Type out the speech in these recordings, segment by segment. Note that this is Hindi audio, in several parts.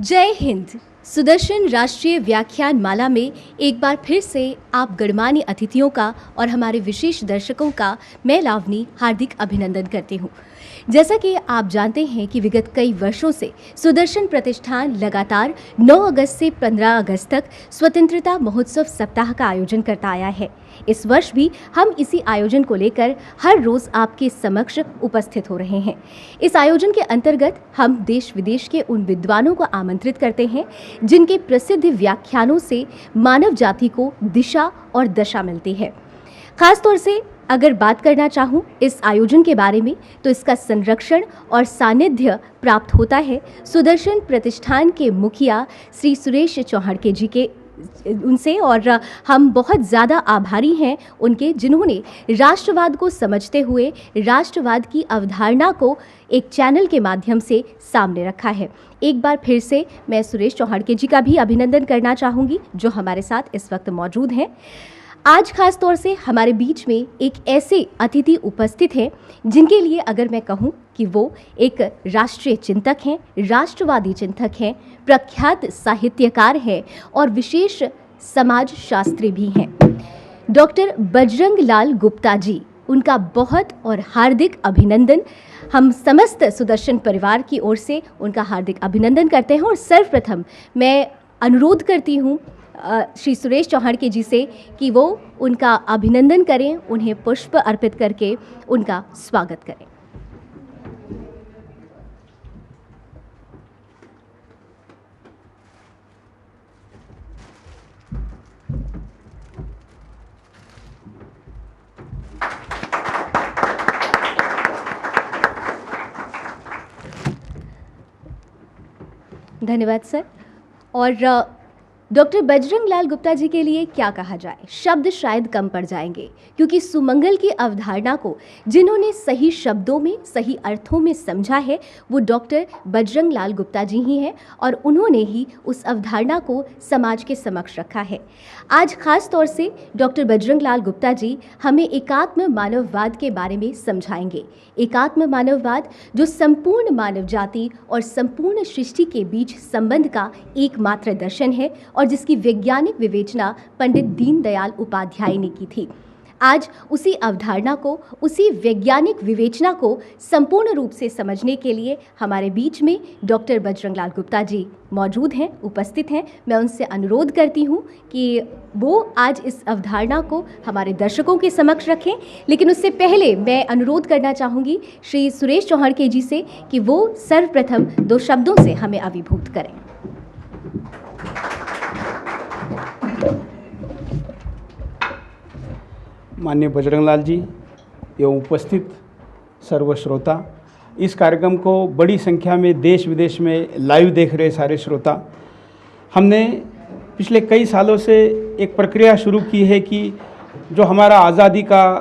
जय हिंद। सुदर्शन राष्ट्रीय व्याख्यान माला में एक बार फिर से आप गणमान्य अतिथियों का और हमारे विशेष दर्शकों का मैं लावनी हार्दिक अभिनंदन करती हूँ। जैसा कि आप जानते हैं कि विगत कई वर्षों से सुदर्शन प्रतिष्ठान लगातार 9 अगस्त से 15 अगस्त तक स्वतंत्रता महोत्सव सप्ताह का आयोजन करता आया है। इस वर्ष भी हम इसी आयोजन को लेकर हर रोज आपके समक्ष उपस्थित हो रहे हैं। इस आयोजन के अंतर्गत हम देश विदेश के उन विद्वानों को आमंत्रित करते हैं जिनके प्रसिद्ध व्याख्यानों से मानव जाति को दिशा और दशा मिलती है। खासतौर से अगर बात करना चाहूँ इस आयोजन के बारे में तो इसका संरक्षण और सानिध्य प्राप्त होता है सुदर्शन प्रतिष्ठान के मुखिया श्री सुरेश चौहाड़के जी के उनसे, और हम बहुत ज़्यादा आभारी हैं उनके, जिन्होंने राष्ट्रवाद को समझते हुए राष्ट्रवाद की अवधारणा को एक चैनल के माध्यम से सामने रखा है। एक बार फिर से मैं सुरेश चौहाड़के जी का भी अभिनंदन करना चाहूँगी जो हमारे साथ इस वक्त मौजूद हैं। आज खास तौर से हमारे बीच में एक ऐसे अतिथि उपस्थित हैं जिनके लिए अगर मैं कहूं कि वो एक राष्ट्रीय चिंतक हैं, राष्ट्रवादी चिंतक हैं, प्रख्यात साहित्यकार हैं और विशेष समाज शास्त्री भी हैं। डॉक्टर बजरंग लाल गुप्ता जी, उनका बहुत और हार्दिक अभिनंदन। हम समस्त सुदर्शन परिवार की ओर से उनका हार्दिक अभिनंदन करते हैं और सर्वप्रथम मैं अनुरोध करती हूँ श्री सुरेश चौहाड़के जी से कि वो उनका अभिनंदन करें, उन्हें पुष्प अर्पित करके उनका स्वागत करें। धन्यवाद सर। और डॉक्टर बजरंग लाल गुप्ता जी के लिए क्या कहा जाए, शब्द शायद कम पड़ जाएंगे, क्योंकि सुमंगल की अवधारणा को जिन्होंने सही शब्दों में, सही अर्थों में समझा है वो डॉक्टर बजरंग लाल गुप्ता जी ही हैं और उन्होंने ही उस अवधारणा को समाज के समक्ष रखा है। आज खास तौर से डॉक्टर बजरंग लाल गुप्ता जी हमें एकात्म मानववाद के बारे में समझाएंगे। एकात्म मानववाद जो संपूर्ण मानव जाति और संपूर्ण सृष्टि के बीच संबंध का एकमात्र दर्शन है और जिसकी वैज्ञानिक विवेचना पंडित दीनदयाल उपाध्याय ने की थी। आज उसी अवधारणा को, उसी वैज्ञानिक विवेचना को संपूर्ण रूप से समझने के लिए हमारे बीच में डॉक्टर बजरंग लाल गुप्ता जी मौजूद हैं, उपस्थित हैं। मैं उनसे अनुरोध करती हूं कि वो आज इस अवधारणा को हमारे दर्शकों के समक्ष रखें। लेकिन उससे पहले मैं अनुरोध करना चाहूँगी श्री सुरेश चौहाड़के जी से कि वो सर्वप्रथम 2 शब्दों से हमें अभिभूत करें। माननीय बजरंग लाल जी एवं उपस्थित सर्व श्रोता, इस कार्यक्रम को बड़ी संख्या में देश विदेश में लाइव देख रहे सारे श्रोता, हमने पिछले कई सालों से एक प्रक्रिया शुरू की है कि जो हमारा आज़ादी का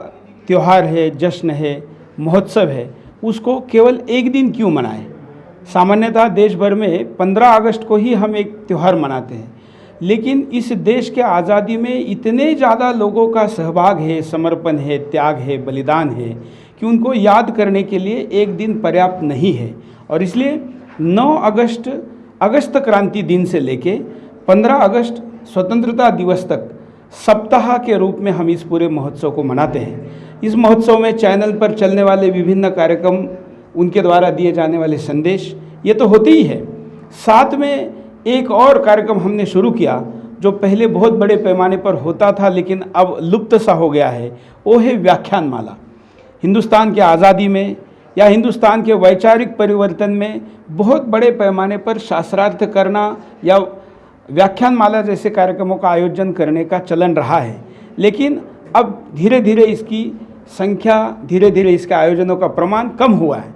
त्यौहार है, जश्न है, महोत्सव है, उसको केवल एक दिन क्यों मनाएं। सामान्यतः देश भर में 15 अगस्त को ही हम एक त्यौहार मनाते हैं, लेकिन इस देश के आज़ादी में इतने ज़्यादा लोगों का सहभाग है, समर्पण है, त्याग है, बलिदान है कि उनको याद करने के लिए एक दिन पर्याप्त नहीं है। और इसलिए 9 अगस्त अगस्त क्रांति दिन से लेके 15 अगस्त स्वतंत्रता दिवस तक सप्ताह के रूप में हम इस पूरे महोत्सव को मनाते हैं। इस महोत्सव में चैनल पर चलने वाले विभिन्न कार्यक्रम, उनके द्वारा दिए जाने वाले संदेश, ये तो होते ही है। साथ में एक और कार्यक्रम हमने शुरू किया जो पहले बहुत बड़े पैमाने पर होता था लेकिन अब लुप्त सा हो गया है, वो है व्याख्यान माला। हिंदुस्तान की आज़ादी में या हिंदुस्तान के वैचारिक परिवर्तन में बहुत बड़े पैमाने पर शास्त्रार्थ करना या व्याख्यान माला जैसे कार्यक्रमों का आयोजन करने का चलन रहा है, लेकिन अब धीरे धीरे इसकी संख्या, धीरे धीरे इसके आयोजनों का प्रमाण कम हुआ है।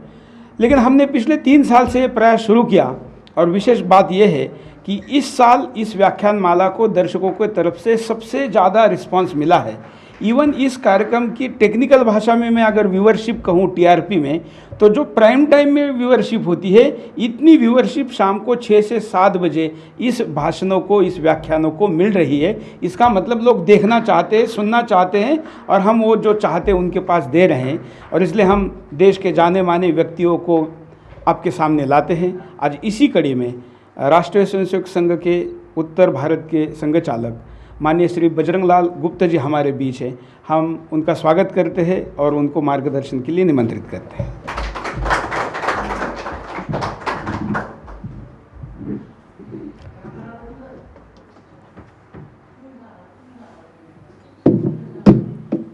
लेकिन हमने पिछले 3 साल से ये प्रयास शुरू किया और विशेष बात यह है कि इस साल इस व्याख्यान माला को दर्शकों की तरफ से सबसे ज़्यादा रिस्पांस मिला है। इवन इस कार्यक्रम की टेक्निकल भाषा में मैं अगर व्यूअरशिप कहूँ टीआरपी में, तो जो प्राइम टाइम में व्यूअरशिप होती है, इतनी व्यूअरशिप शाम को 6 से 7 बजे इस भाषणों को, इस व्याख्यानों को मिल रही है। इसका मतलब लोग देखना चाहते हैं, सुनना चाहते हैं और हम वो जो चाहते हैं उनके पास दे रहे हैं। और इसलिए हम देश के जाने माने व्यक्तियों को आपके सामने लाते हैं। आज इसी कड़ी में राष्ट्रीय स्वयंसेवक संघ के उत्तर भारत के संघ चालक माननीय श्री बजरंगलाल गुप्ता जी हमारे बीच है। हम उनका स्वागत करते हैं और उनको मार्गदर्शन के लिए निमंत्रित करते हैं।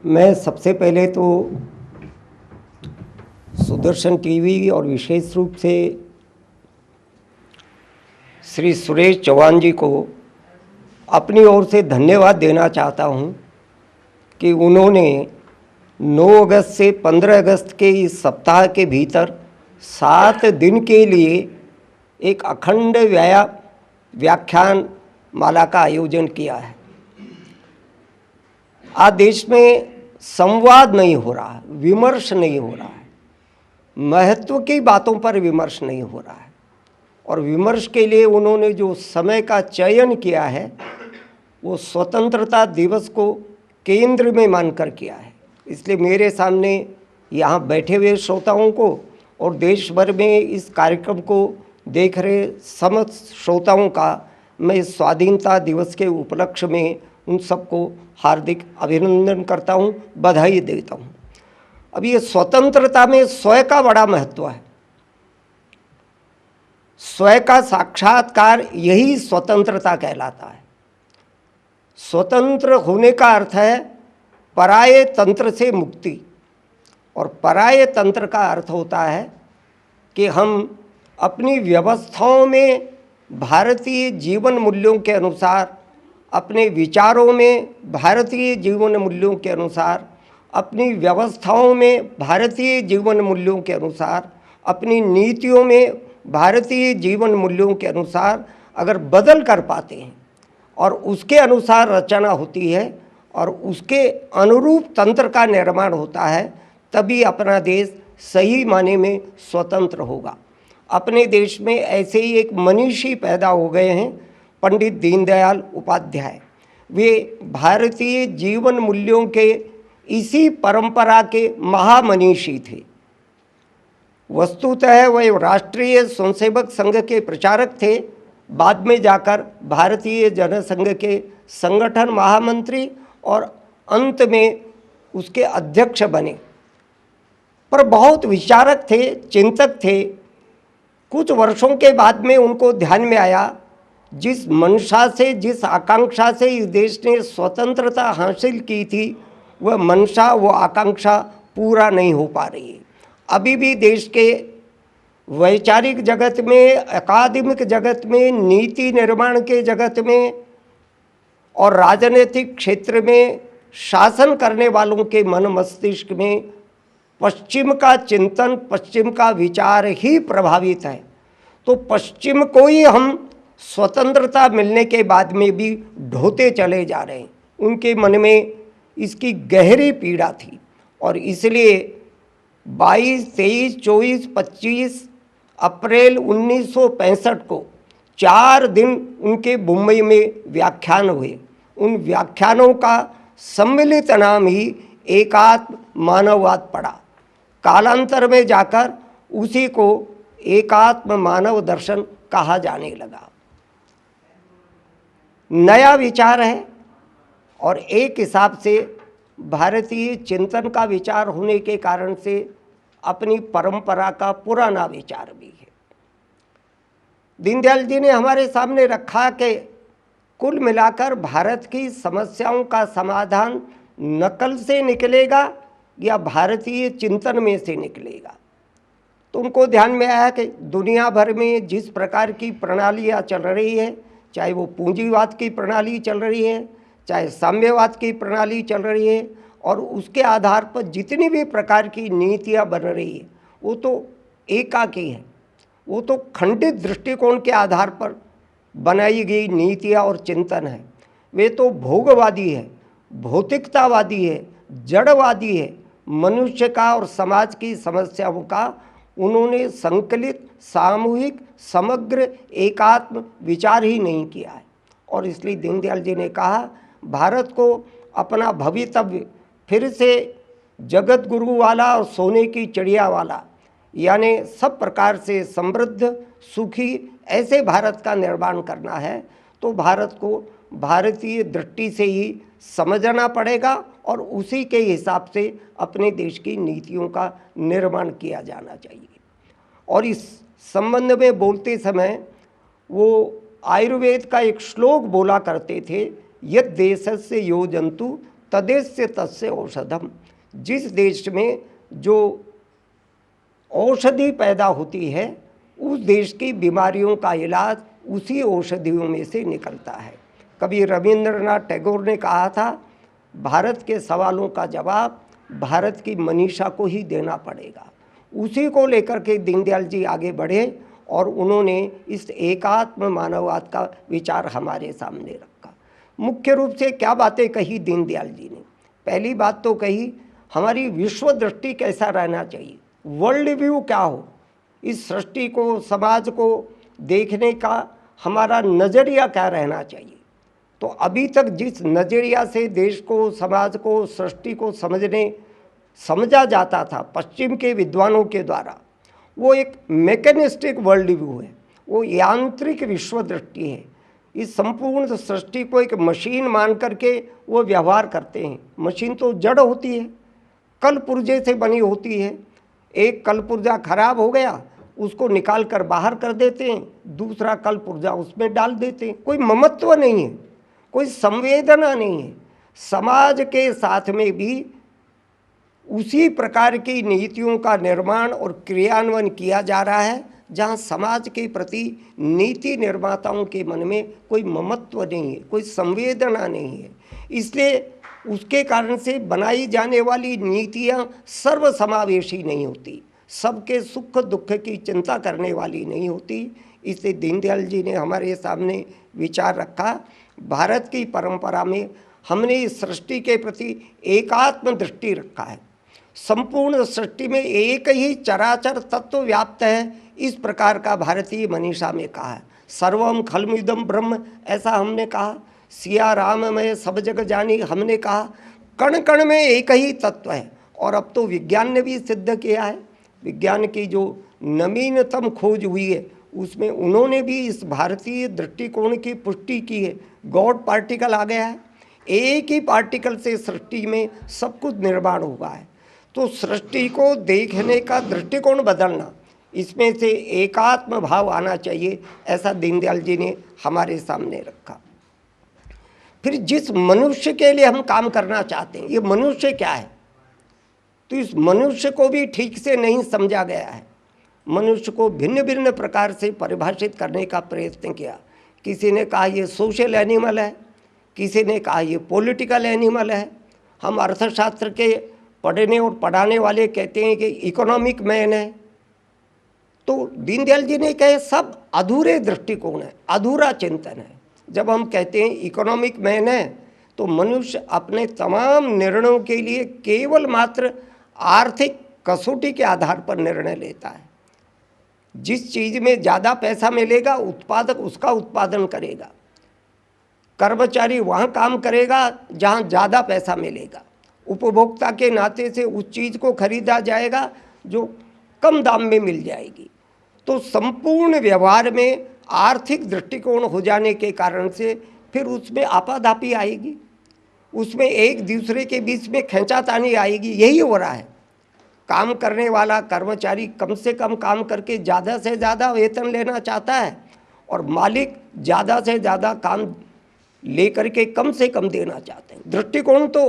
मैं सबसे पहले तो सुदर्शन टीवी और विशेष रूप से श्री सुरेश चौहान जी को अपनी ओर से धन्यवाद देना चाहता हूं कि उन्होंने 9 अगस्त से 15 अगस्त के इस सप्ताह के भीतर 7 दिन के लिए एक अखंड व्याख्यान माला का आयोजन किया है। आज देश में संवाद नहीं हो रहा है, विमर्श नहीं हो रहा है, महत्व की बातों पर विमर्श नहीं हो रहा है, और विमर्श के लिए उन्होंने जो समय का चयन किया है वो स्वतंत्रता दिवस को केंद्र में मानकर किया है। इसलिए मेरे सामने यहाँ बैठे हुए श्रोताओं को और देश भर में इस कार्यक्रम को देख रहे समस्त श्रोताओं का मैं इस स्वाधीनता दिवस के उपलक्ष्य में उन सबको हार्दिक अभिनंदन करता हूँ, बधाई देता हूँ। अब ये स्वतंत्रता में स्वयं का बड़ा महत्व है। स्वयं का साक्षात्कार यही स्वतंत्रता कहलाता है। स्वतंत्र होने का अर्थ है पराये तंत्र से मुक्ति, और पराये तंत्र का अर्थ होता है कि हम अपनी व्यवस्थाओं में भारतीय जीवन मूल्यों के अनुसार, अपने विचारों में भारतीय जीवन मूल्यों के अनुसार, अपनी व्यवस्थाओं में भारतीय जीवन मूल्यों के अनुसार, अपनी नीतियों में भारतीय जीवन मूल्यों के अनुसार अगर बदल कर पाते हैं और उसके अनुसार रचना होती है और उसके अनुरूप तंत्र का निर्माण होता है, तभी अपना देश सही माने में स्वतंत्र होगा। अपने देश में ऐसे ही एक मनीषी पैदा हो गए हैं, पंडित दीनदयाल उपाध्याय। वे भारतीय जीवन मूल्यों के इसी परंपरा के महामनीषी थे। वस्तुतः वे राष्ट्रीय स्वयंसेवक संघ के प्रचारक थे, बाद में जाकर भारतीय जनसंघ के संगठन महामंत्री और अंत में उसके अध्यक्ष बने। पर बहुत विचारक थे, चिंतक थे। कुछ वर्षों के बाद में उनको ध्यान में आया, जिस मंशा से, जिस आकांक्षा से इस देश ने स्वतंत्रता हासिल की थी, वह मंशा, वह आकांक्षा पूरा नहीं हो पा रही है। अभी भी देश के वैचारिक जगत में, अकादमिक जगत में, नीति निर्माण के जगत में और राजनीतिक क्षेत्र में शासन करने वालों के मन मस्तिष्क में पश्चिम का चिंतन, पश्चिम का विचार ही प्रभावित है। तो पश्चिम को ही हम स्वतंत्रता मिलने के बाद में भी ढोते चले जा रहे हैं। उनके मन में इसकी गहरी पीड़ा थी, और इसलिए 22, 23, 24, 25 अप्रैल 1965 को 4 दिन उनके मुंबई में व्याख्यान हुए। उन व्याख्यानों का सम्मिलित नाम ही एकात्म मानववाद पड़ा। कालांतर में जाकर उसी को एकात्म मानव दर्शन कहा जाने लगा। नया विचार है और एक हिसाब से भारतीय चिंतन का विचार होने के कारण से अपनी परंपरा का पुराना विचार भी है। दीनदयाल जी ने हमारे सामने रखा कि कुल मिलाकर भारत की समस्याओं का समाधान नकल से निकलेगा या भारतीय चिंतन में से निकलेगा। तो उनको ध्यान में आया कि दुनिया भर में जिस प्रकार की प्रणालियाँ चल रही है, चाहे वो पूंजीवाद की प्रणाली चल रही है, चाहे साम्यवाद की प्रणाली चल रही है, और उसके आधार पर जितनी भी प्रकार की नीतियाँ बन रही है, वो तो एकाकी है, वो तो खंडित दृष्टिकोण के आधार पर बनाई गई नीतियाँ और चिंतन है। वे तो भोगवादी है, भौतिकतावादी है, जड़वादी है। मनुष्य का और समाज की समस्याओं का उन्होंने संकलित, सामूहिक, समग्र, एकात्म विचार ही नहीं किया है। और इसलिए दीनदयाल जी ने कहा, भारत को अपना भवितव्य फिर से जगत गुरु वाला और सोने की चिड़िया वाला यानी सब प्रकार से समृद्ध सुखी ऐसे भारत का निर्माण करना है तो भारत को भारतीय दृष्टि से ही समझना पड़ेगा और उसी के हिसाब से अपने देश की नीतियों का निर्माण किया जाना चाहिए। और इस संबंध में बोलते समय वो आयुर्वेद का एक श्लोक बोला करते थे, यद देशस्य यो जंतु तदेस्य तस्य औषधम। जिस देश में जो औषधि पैदा होती है उस देश की बीमारियों का इलाज उसी औषधियों में से निकलता है। कभी रविंद्रनाथ टैगोर ने कहा था, भारत के सवालों का जवाब भारत की मनीषा को ही देना पड़ेगा। उसी को लेकर के दीनदयाल जी आगे बढ़े और उन्होंने इस एकात्म मानववाद का विचार हमारे सामने रखा। मुख्य रूप से क्या बातें कही दीनदयाल जी ने? पहली बात तो कही, हमारी विश्व दृष्टि कैसा रहना चाहिए, वर्ल्ड व्यू क्या हो, इस सृष्टि को समाज को देखने का हमारा नज़रिया क्या रहना चाहिए। तो अभी तक जिस नज़रिया से देश को समाज को सृष्टि को समझा जाता था पश्चिम के विद्वानों के द्वारा, वो एक मैकेनिस्टिक वर्ल्ड व्यू है, वो यांत्रिक विश्व दृष्टि है। इस संपूर्ण सृष्टि को एक मशीन मान करके वो व्यवहार करते हैं। मशीन तो जड़ होती है, कल पुर्जे से बनी होती है। एक कल पुर्जा खराब हो गया उसको निकाल कर बाहर कर देते हैं, दूसरा कल पुर्जा उसमें डाल देते हैं। कोई ममत्व नहीं है, कोई संवेदना नहीं है। समाज के साथ में भी उसी प्रकार की नीतियों का निर्माण और क्रियान्वयन किया जा रहा है जहां समाज के प्रति नीति निर्माताओं के मन में कोई ममत्व नहीं है, कोई संवेदना नहीं है। इसलिए उसके कारण से बनाई जाने वाली नीतियां सर्वसमावेशी नहीं होती, सबके सुख दुख की चिंता करने वाली नहीं होती। इसलिए दीनदयाल जी ने हमारे सामने विचार रखा, भारत की परंपरा में हमने इस सृष्टि के प्रति एकात्म दृष्टि रखा है। संपूर्ण सृष्टि में एक ही चराचर तत्व व्याप्त है, इस प्रकार का भारतीय मनीषा में कहा है। सर्वम खलमिदम ब्रह्म ऐसा हमने कहा, सिया राम में सब जग जानी हमने कहा, कण कण में एक ही तत्व है। और अब तो विज्ञान ने भी सिद्ध किया है, विज्ञान की जो नवीनतम खोज हुई है उसमें उन्होंने भी इस भारतीय दृष्टिकोण की पुष्टि की है। गॉड पार्टिकल आ गया है, एक ही पार्टिकल से सृष्टि में सब कुछ निर्माण हुआ है। तो सृष्टि को देखने का दृष्टिकोण बदलना, इसमें से एकात्म भाव आना चाहिए, ऐसा दीनदयाल जी ने हमारे सामने रखा। फिर जिस मनुष्य के लिए हम काम करना चाहते हैं, ये मनुष्य क्या है, तो इस मनुष्य को भी ठीक से नहीं समझा गया है। मनुष्य को भिन्न भिन्न प्रकार से परिभाषित करने का प्रयत्न किया। किसी ने कहा ये सोशल एनिमल है, किसी ने कहा ये पॉलिटिकल एनिमल है। हम अर्थशास्त्र के पढ़ने और पढ़ाने वाले कहते हैं कि इकोनॉमिक मैन है। तो दीनदयाल जी ने कहे सब अधूरे दृष्टिकोण है, अधूरा चिंतन है। जब हम कहते हैं इकोनॉमिक मैन है तो मनुष्य अपने तमाम निर्णयों के लिए केवल मात्र आर्थिक कसौटी के आधार पर निर्णय लेता है। जिस चीज़ में ज़्यादा पैसा मिलेगा उत्पादक उसका उत्पादन करेगा, कर्मचारी वहाँ काम करेगा जहाँ ज़्यादा पैसा मिलेगा, उपभोक्ता के नाते से उस चीज़ को खरीदा जाएगा जो कम दाम में मिल जाएगी। तो संपूर्ण व्यवहार में आर्थिक दृष्टिकोण हो जाने के कारण से फिर उसमें आपाधापी आएगी, उसमें एक दूसरे के बीच में खींचातानी आएगी। यही हो रहा है। काम करने वाला कर्मचारी कम से कम काम करके ज़्यादा से ज़्यादा वेतन लेना चाहता है और मालिक ज़्यादा से ज़्यादा काम लेकर के कम से कम देना चाहते हैं। दृष्टिकोण तो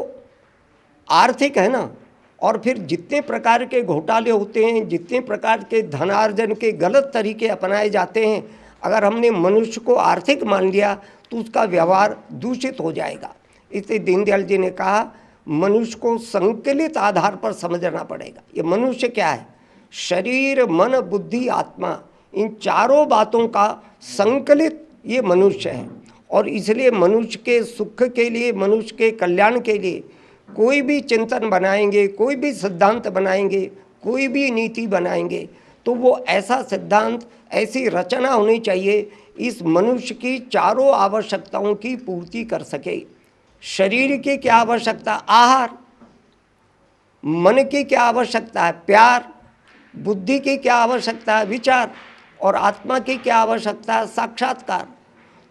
आर्थिक है ना। और फिर जितने प्रकार के घोटाले होते हैं, जितने प्रकार के धनार्जन के गलत तरीके अपनाए जाते हैं, अगर हमने मनुष्य को आर्थिक मान लिया तो उसका व्यवहार दूषित हो जाएगा। इसलिए दीनदयाल जी ने कहा मनुष्य को संकलित आधार पर समझना पड़ेगा। ये मनुष्य क्या है? शरीर मन बुद्धि आत्मा, इन चारों बातों का संकलित ये मनुष्य है। और इसलिए मनुष्य के सुख के लिए, मनुष्य के कल्याण के लिए कोई भी चिंतन बनाएंगे, कोई भी सिद्धांत बनाएंगे, कोई भी नीति बनाएंगे तो वो ऐसा सिद्धांत, ऐसी रचना होनी चाहिए इस मनुष्य की चारों आवश्यकताओं की पूर्ति कर सके। शरीर की क्या आवश्यकता? आहार। मन की क्या आवश्यकता है? प्यार। बुद्धि की क्या आवश्यकता है, विचार, और आत्मा की क्या आवश्यकता है, साक्षात्कार।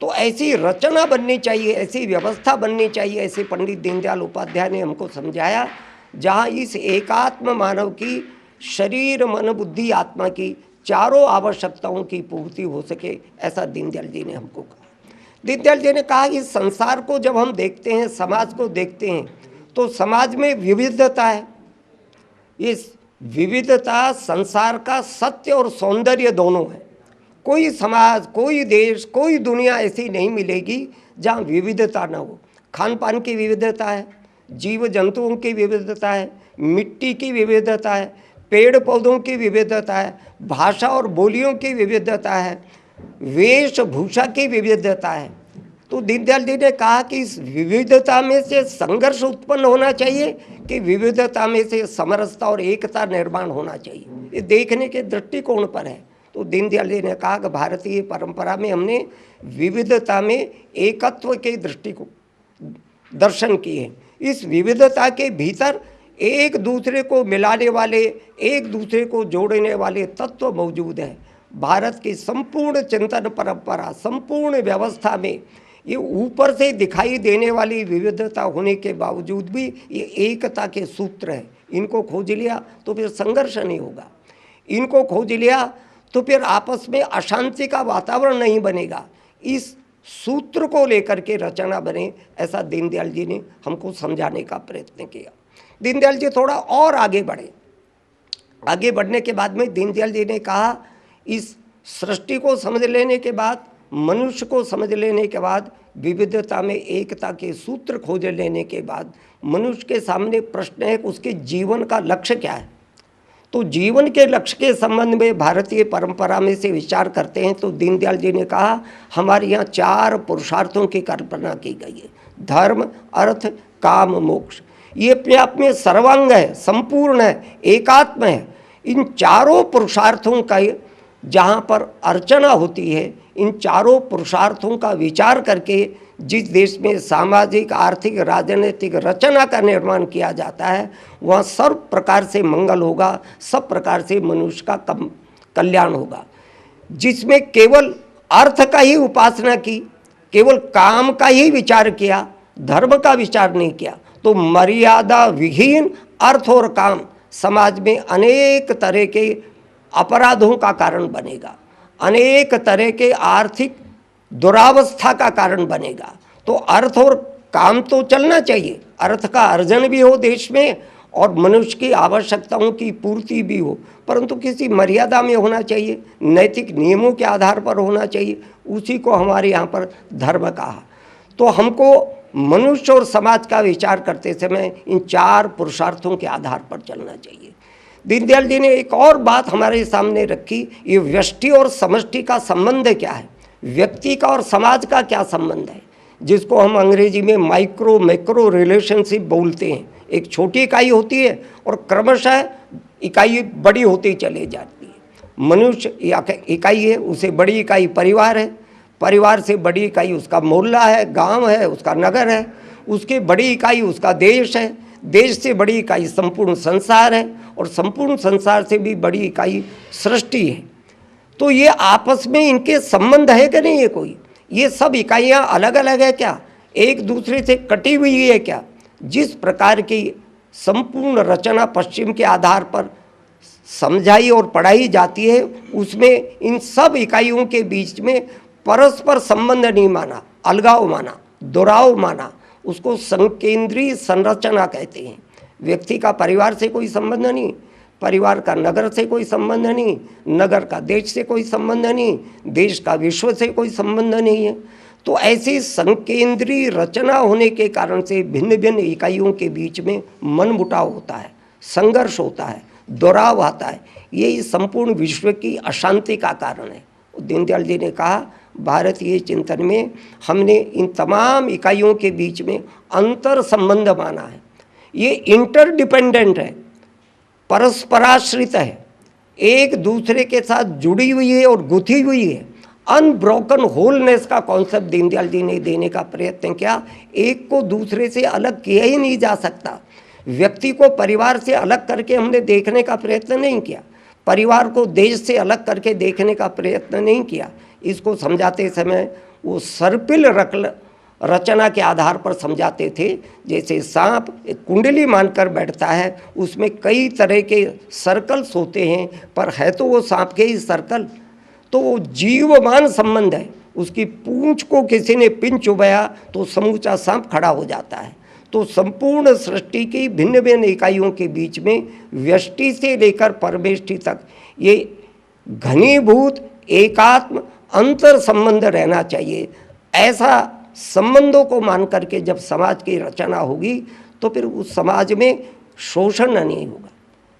तो ऐसी रचना बननी चाहिए, ऐसी व्यवस्था बननी चाहिए, ऐसे पंडित दीनदयाल उपाध्याय ने हमको समझाया, जहाँ इस एकात्म मानव की शरीर मन बुद्धि आत्मा की चारों आवश्यकताओं की पूर्ति हो सके, ऐसा दीनदयाल जी ने हमको कहा। दीनदयाल जी ने कहा कि संसार को जब हम देखते हैं, समाज को देखते हैं, तो समाज में विविधता है। इस विविधता संसार का सत्य और सौंदर्य दोनों है। कोई समाज, कोई देश, कोई दुनिया ऐसी नहीं मिलेगी जहाँ विविधता ना हो। खान पान की विविधता है, जीव जंतुओं की विविधता है, मिट्टी की विविधता है, पेड़ पौधों की विविधता है, भाषा और बोलियों की विविधता है, वेशभूषा की विविधता है। तो दीनदयाल जी ने कहा कि इस विविधता में से संघर्ष उत्पन्न होना चाहिए कि विविधता में से समरसता और एकता निर्माण होना चाहिए। ये देखने के दृष्टिकोण पर है। तो दीनदयाल जी ने कहा कि भारतीय परंपरा में हमने विविधता में एकत्व के दृष्टिकोण दर्शन किए। इस विविधता के भीतर एक दूसरे को मिलाने वाले, एक दूसरे को जोड़ने वाले तत्व मौजूद हैं। भारत की संपूर्ण चिंतन परंपरा, संपूर्ण व्यवस्था में ये ऊपर से दिखाई देने वाली विविधता होने के बावजूद भी ये एकता के सूत्र हैं। इनको खोज लिया तो फिर संघर्ष नहीं होगा, इनको खोज लिया तो फिर आपस में अशांति का वातावरण नहीं बनेगा। इस सूत्र को लेकर के रचना बने, ऐसा दीनदयाल जी ने हमको समझाने का प्रयत्न किया। दीनदयाल जी थोड़ा और आगे बढ़े। आगे बढ़ने के बाद में दीनदयाल जी ने कहा, इस सृष्टि को समझ लेने के बाद, मनुष्य को समझ लेने के बाद, विविधता में एकता के सूत्र खोज लेने के बाद मनुष्य के सामने प्रश्न है कि उसके जीवन का लक्ष्य क्या है। तो जीवन के लक्ष्य के संबंध में भारतीय परंपरा में से विचार करते हैं तो दीनदयाल जी ने कहा, हमारे यहाँ 4 पुरुषार्थों की कल्पना की गई है, धर्म, अर्थ, काम, मोक्ष। ये अपने आप में सर्वांग है, संपूर्ण है, एकात्म है। इन चारों पुरुषार्थों का जहाँ पर अर्चना होती है, इन चारों पुरुषार्थों का विचार करके जिस देश में सामाजिक, आर्थिक, राजनीतिक रचना का निर्माण किया जाता है, वहाँ सर्व प्रकार से मंगल होगा, सब प्रकार से मनुष्य का कल्याण होगा। जिसमें केवल अर्थ का ही उपासना की, केवल काम का ही विचार किया, धर्म का विचार नहीं किया, तो मर्यादा विहीन अर्थ और काम समाज में अनेक तरह के अपराधों का कारण बनेगा, अनेक तरह के आर्थिक दुरावस्था का कारण बनेगा। तो अर्थ और काम तो चलना चाहिए, अर्थ का अर्जन भी हो देश में और मनुष्य की आवश्यकताओं की पूर्ति भी हो, परंतु किसी मर्यादा में होना चाहिए, नैतिक नियमों के आधार पर होना चाहिए। उसी को हमारे यहाँ पर धर्म कहा। तो हमको मनुष्य और समाज का विचार करते समय इन 4 पुरुषार्थों के आधार पर चलना चाहिए। दीनदयाल जी ने एक और बात हमारे सामने रखी, ये व्यष्टि और समष्टि का संबंध क्या है, व्यक्ति का और समाज का क्या संबंध है, जिसको हम अंग्रेजी में माइक्रो मैक्रो रिलेशनशिप बोलते हैं। एक छोटी इकाई होती है और क्रमशः इकाई बड़ी होती चली जाती है। मनुष्य इकाई है, उसे बड़ी इकाई परिवार है, परिवार से बड़ी इकाई उसका मोहल्ला है, गांव है, उसका नगर है, उसके बड़ी इकाई उसका देश है, देश से बड़ी इकाई संपूर्ण संसार है और संपूर्ण संसार से भी बड़ी इकाई सृष्टि है। तो ये आपस में इनके संबंध है कि नहीं है कोई, ये सब इकाइयाँ अलग अलग है क्या, एक दूसरे से कटी हुई है क्या। जिस प्रकार की संपूर्ण रचना पश्चिम के आधार पर समझाई और पढ़ाई जाती है, उसमें इन सब इकाइयों के बीच में परस्पर संबंध नहीं माना, अलगाव माना, दोहराव माना, उसको संकेंद्रीय संरचना कहते हैं। व्यक्ति का परिवार से कोई संबंध नहीं, परिवार का नगर से कोई संबंध नहीं, नगर का देश से कोई संबंध नहीं, देश का विश्व से कोई संबंध नहीं है। तो ऐसी संकेंद्रीय रचना होने के कारण से भिन्न भिन्न इकाइयों के बीच में मनमुटाव होता है, संघर्ष होता है, दोहराव आता है। ये संपूर्ण विश्व की अशांति का कारण है। दीनदयाल जी ने कहा, भारतीय चिंतन में हमने इन तमाम इकाइयों के बीच में अंतर संबंध माना है। ये इंटरडिपेंडेंट है, परस्पराश्रित है, एक दूसरे के साथ जुड़ी हुई है और गुथी हुई है। अनब्रोकन होलनेस का कॉन्सेप्ट दीनदयाल जी ने देने का प्रयत्न किया। एक को दूसरे से अलग किया ही नहीं जा सकता। व्यक्ति को परिवार से अलग करके हमने देखने का प्रयत्न नहीं किया। परिवार को देश से अलग करके देखने का प्रयत्न नहीं किया। इसको समझाते समय वो सर्पिल रचना के आधार पर समझाते थे। जैसे सांप एक कुंडली मानकर बैठता है, उसमें कई तरह के सर्कल्स होते हैं, पर है तो वो सांप के ही सर्कल। तो वो जीवमान संबंध है। उसकी पूंछ को किसी ने पिन चुभाया तो समूचा सांप खड़ा हो जाता है। तो संपूर्ण सृष्टि की भिन्न भिन्न इकाइयों के बीच में व्यष्टि से लेकर परमेष्टि तक ये घनीभूत एकात्म अंतर संबंध रहना चाहिए। ऐसा संबंधों को मान करके जब समाज की रचना होगी तो फिर उस समाज में शोषण नहीं होगा,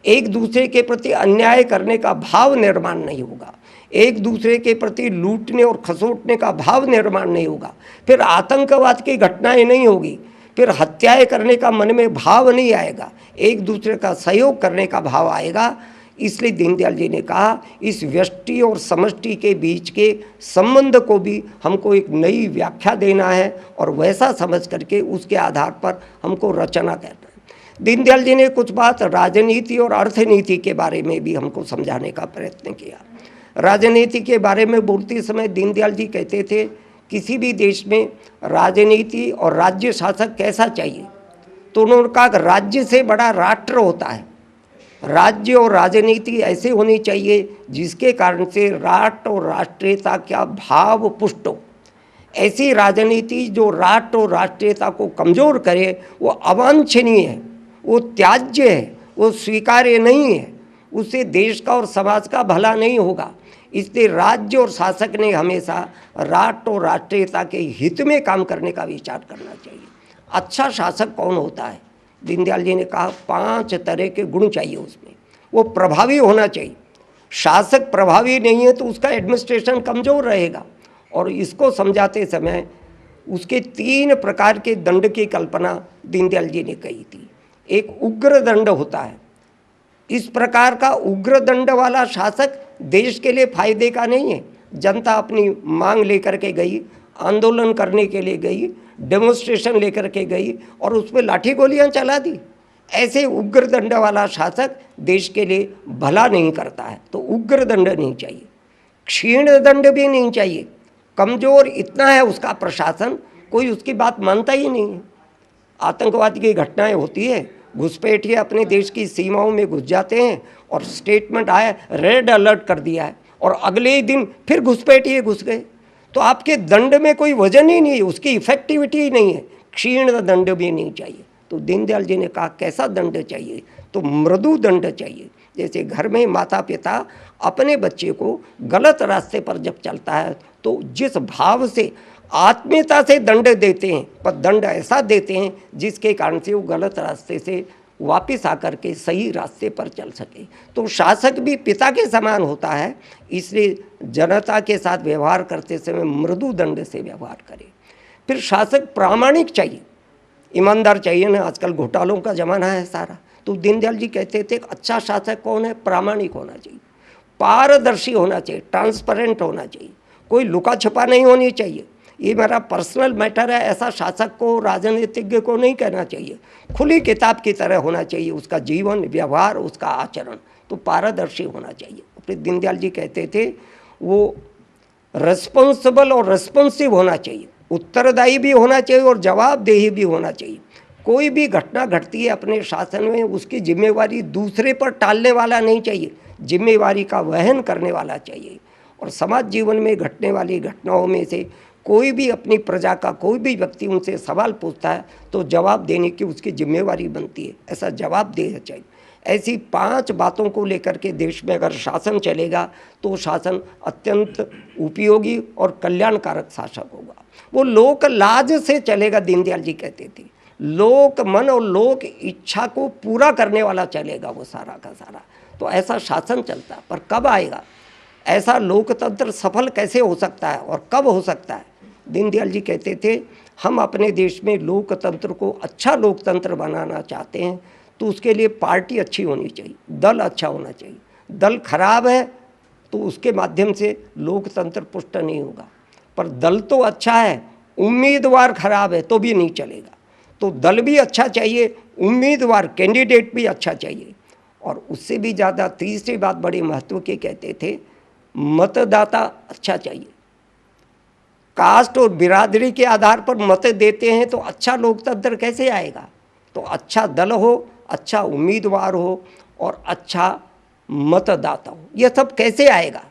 एक दूसरे के प्रति अन्याय करने का भाव निर्माण नहीं होगा, एक दूसरे के प्रति लूटने और खसोटने का भाव निर्माण नहीं होगा, फिर आतंकवाद की घटनाएं नहीं होगी, फिर हत्याएं करने का मन में भाव नहीं आएगा, एक दूसरे का सहयोग करने का भाव आएगा। इसलिए दीनदयाल जी ने कहा इस व्यष्टि और समष्टि के बीच के संबंध को भी हमको एक नई व्याख्या देना है और वैसा समझ करके उसके आधार पर हमको रचना करना है। दीनदयाल जी ने कुछ बात राजनीति और अर्थनीति के बारे में भी हमको समझाने का प्रयत्न किया। राजनीति के बारे में बोलते समय दीनदयाल जी कहते थे किसी भी देश में राजनीति और राज्य शासक कैसा चाहिए, तो उन्होंने कहा राज्य से बड़ा राष्ट्र होता है। राज्य और राजनीति ऐसे होनी चाहिए जिसके कारण से राष्ट्र और राष्ट्रीयता का भाव पुष्ट हो। ऐसी राजनीति जो राष्ट्र और राष्ट्रीयता को कमज़ोर करे वो अवांछनीय है, वो त्याज्य है, वो स्वीकार्य नहीं है, उससे देश का और समाज का भला नहीं होगा। इसलिए राज्य और शासक ने हमेशा राष्ट्र और राष्ट्रीयता के हित में काम करने का विचार करना चाहिए। अच्छा शासक कौन होता है? दीनदयाल जी ने कहा 5 तरह के गुण चाहिए उसमें। वो प्रभावी होना चाहिए। शासक प्रभावी नहीं है तो उसका एडमिनिस्ट्रेशन कमज़ोर रहेगा। और इसको समझाते समय उसके 3 प्रकार के दंड की कल्पना दीनदयाल जी ने कही थी। एक उग्र दंड होता है। इस प्रकार का उग्र दंड वाला शासक देश के लिए फायदे का नहीं है। जनता अपनी मांग लेकर के गई, आंदोलन करने के लिए गई, डेमोन्स्ट्रेशन लेकर के गई और उसमें लाठी गोलियां चला दी। ऐसे उग्र दंड वाला शासक देश के लिए भला नहीं करता है। तो उग्र दंड नहीं चाहिए, क्षीण दंड भी नहीं चाहिए। कमज़ोर इतना है उसका प्रशासन, कोई उसकी बात मानता ही नहीं है। आतंकवाद की घटनाएं होती है, घुसपैठिए अपने देश की सीमाओं में घुस जाते हैं और स्टेटमेंट आया रेड अलर्ट कर दिया है और अगले ही दिन फिर घुसपैठिए घुस गए। तो आपके दंड में कोई वजन ही नहीं है, उसकी इफेक्टिविटी ही नहीं है। क्षीण दंड भी नहीं चाहिए। तो दीनदयाल जी ने कहा कैसा दंड चाहिए? तो मृदु दंड चाहिए। जैसे घर में माता पिता अपने बच्चे को गलत रास्ते पर जब चलता है तो जिस भाव से आत्मीयता से दंड देते हैं, पर दंड ऐसा देते हैं जिसके कारण से वो गलत रास्ते से वापस आकर के सही रास्ते पर चल सके। तो शासक भी पिता के समान होता है, इसलिए जनता के साथ व्यवहार करते समय मृदु दंड से व्यवहार करे। फिर शासक प्रामाणिक चाहिए, ईमानदार चाहिए ना। आजकल घोटालों का ज़माना है सारा। तो दीनदयाल जी कहते थे अच्छा शासक कौन है? प्रामाणिक होना चाहिए, पारदर्शी होना चाहिए, ट्रांसपेरेंट होना चाहिए, कोई लुका छिपा नहीं होनी चाहिए। ये मेरा पर्सनल मैटर है, ऐसा शासक को, राजनीतिज्ञ को नहीं कहना चाहिए। खुली किताब की तरह होना चाहिए उसका जीवन व्यवहार, उसका आचरण। तो पारदर्शी होना चाहिए। फिर दीनदयाल जी कहते थे वो रिस्पॉन्सिबल और रिस्पॉन्सिव होना चाहिए, उत्तरदायी भी होना चाहिए और जवाबदेही भी होना चाहिए। कोई भी घटना घटती है अपने शासन में, उसकी जिम्मेवारी दूसरे पर टालने वाला नहीं चाहिए, जिम्मेवारी का वहन करने वाला चाहिए। और समाज जीवन में घटने वाली घटनाओं में से कोई भी अपनी प्रजा का कोई भी व्यक्ति उनसे सवाल पूछता है तो जवाब देने की उसकी जिम्मेवारी बनती है, ऐसा जवाब देना चाहिए। ऐसी 5 बातों को लेकर के देश में अगर शासन चलेगा तो शासन अत्यंत उपयोगी और कल्याणकारक शासक होगा। वो लोक लाज से चलेगा। दीनदयाल जी कहते थे लोक मन और लोक इच्छा को पूरा करने वाला चलेगा वो सारा का सारा। तो ऐसा शासन चलता है। पर कब आएगा? ऐसा लोकतंत्र सफल कैसे हो सकता है और कब हो सकता है? दीनदयाल जी कहते थे हम अपने देश में लोकतंत्र को अच्छा लोकतंत्र बनाना चाहते हैं तो उसके लिए पार्टी अच्छी होनी चाहिए, दल अच्छा होना चाहिए। दल खराब है तो उसके माध्यम से लोकतंत्र पुष्ट नहीं होगा। पर दल तो अच्छा है, उम्मीदवार खराब है तो भी नहीं चलेगा। तो दल भी अच्छा चाहिए, उम्मीदवार कैंडिडेट भी अच्छा चाहिए। और उससे भी ज़्यादा तीसरी बात बड़ी महत्व की कहते थे, मतदाता अच्छा चाहिए। कास्ट और बिरादरी के आधार पर मत देते हैं तो अच्छा लोकतंत्र कैसे आएगा? तो अच्छा दल हो, अच्छा उम्मीदवार हो और अच्छा मतदाता हो, यह सब कैसे आएगा?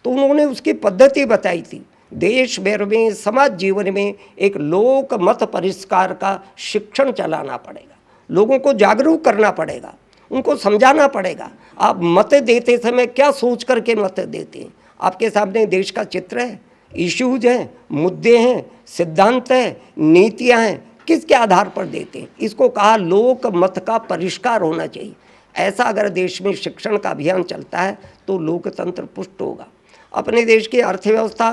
तो उन्होंने उसकी पद्धति बताई थी। देश भर में, समाज जीवन में एक लोक मत परिष्कार का शिक्षण चलाना पड़ेगा, लोगों को जागरूक करना पड़ेगा, उनको समझाना पड़ेगा। आप मत देते समय क्या सोच करके मत देते हैं? आपके सामने देश का चित्र है, इश्यूज हैं, मुद्दे हैं, सिद्धांत हैं, नीतियां हैं, किसके आधार पर देते हैं? इसको कहा लोक मत का परिष्कार होना चाहिए। ऐसा अगर देश में शिक्षण का अभियान चलता है तो लोकतंत्र पुष्ट होगा। अपने देश की अर्थव्यवस्था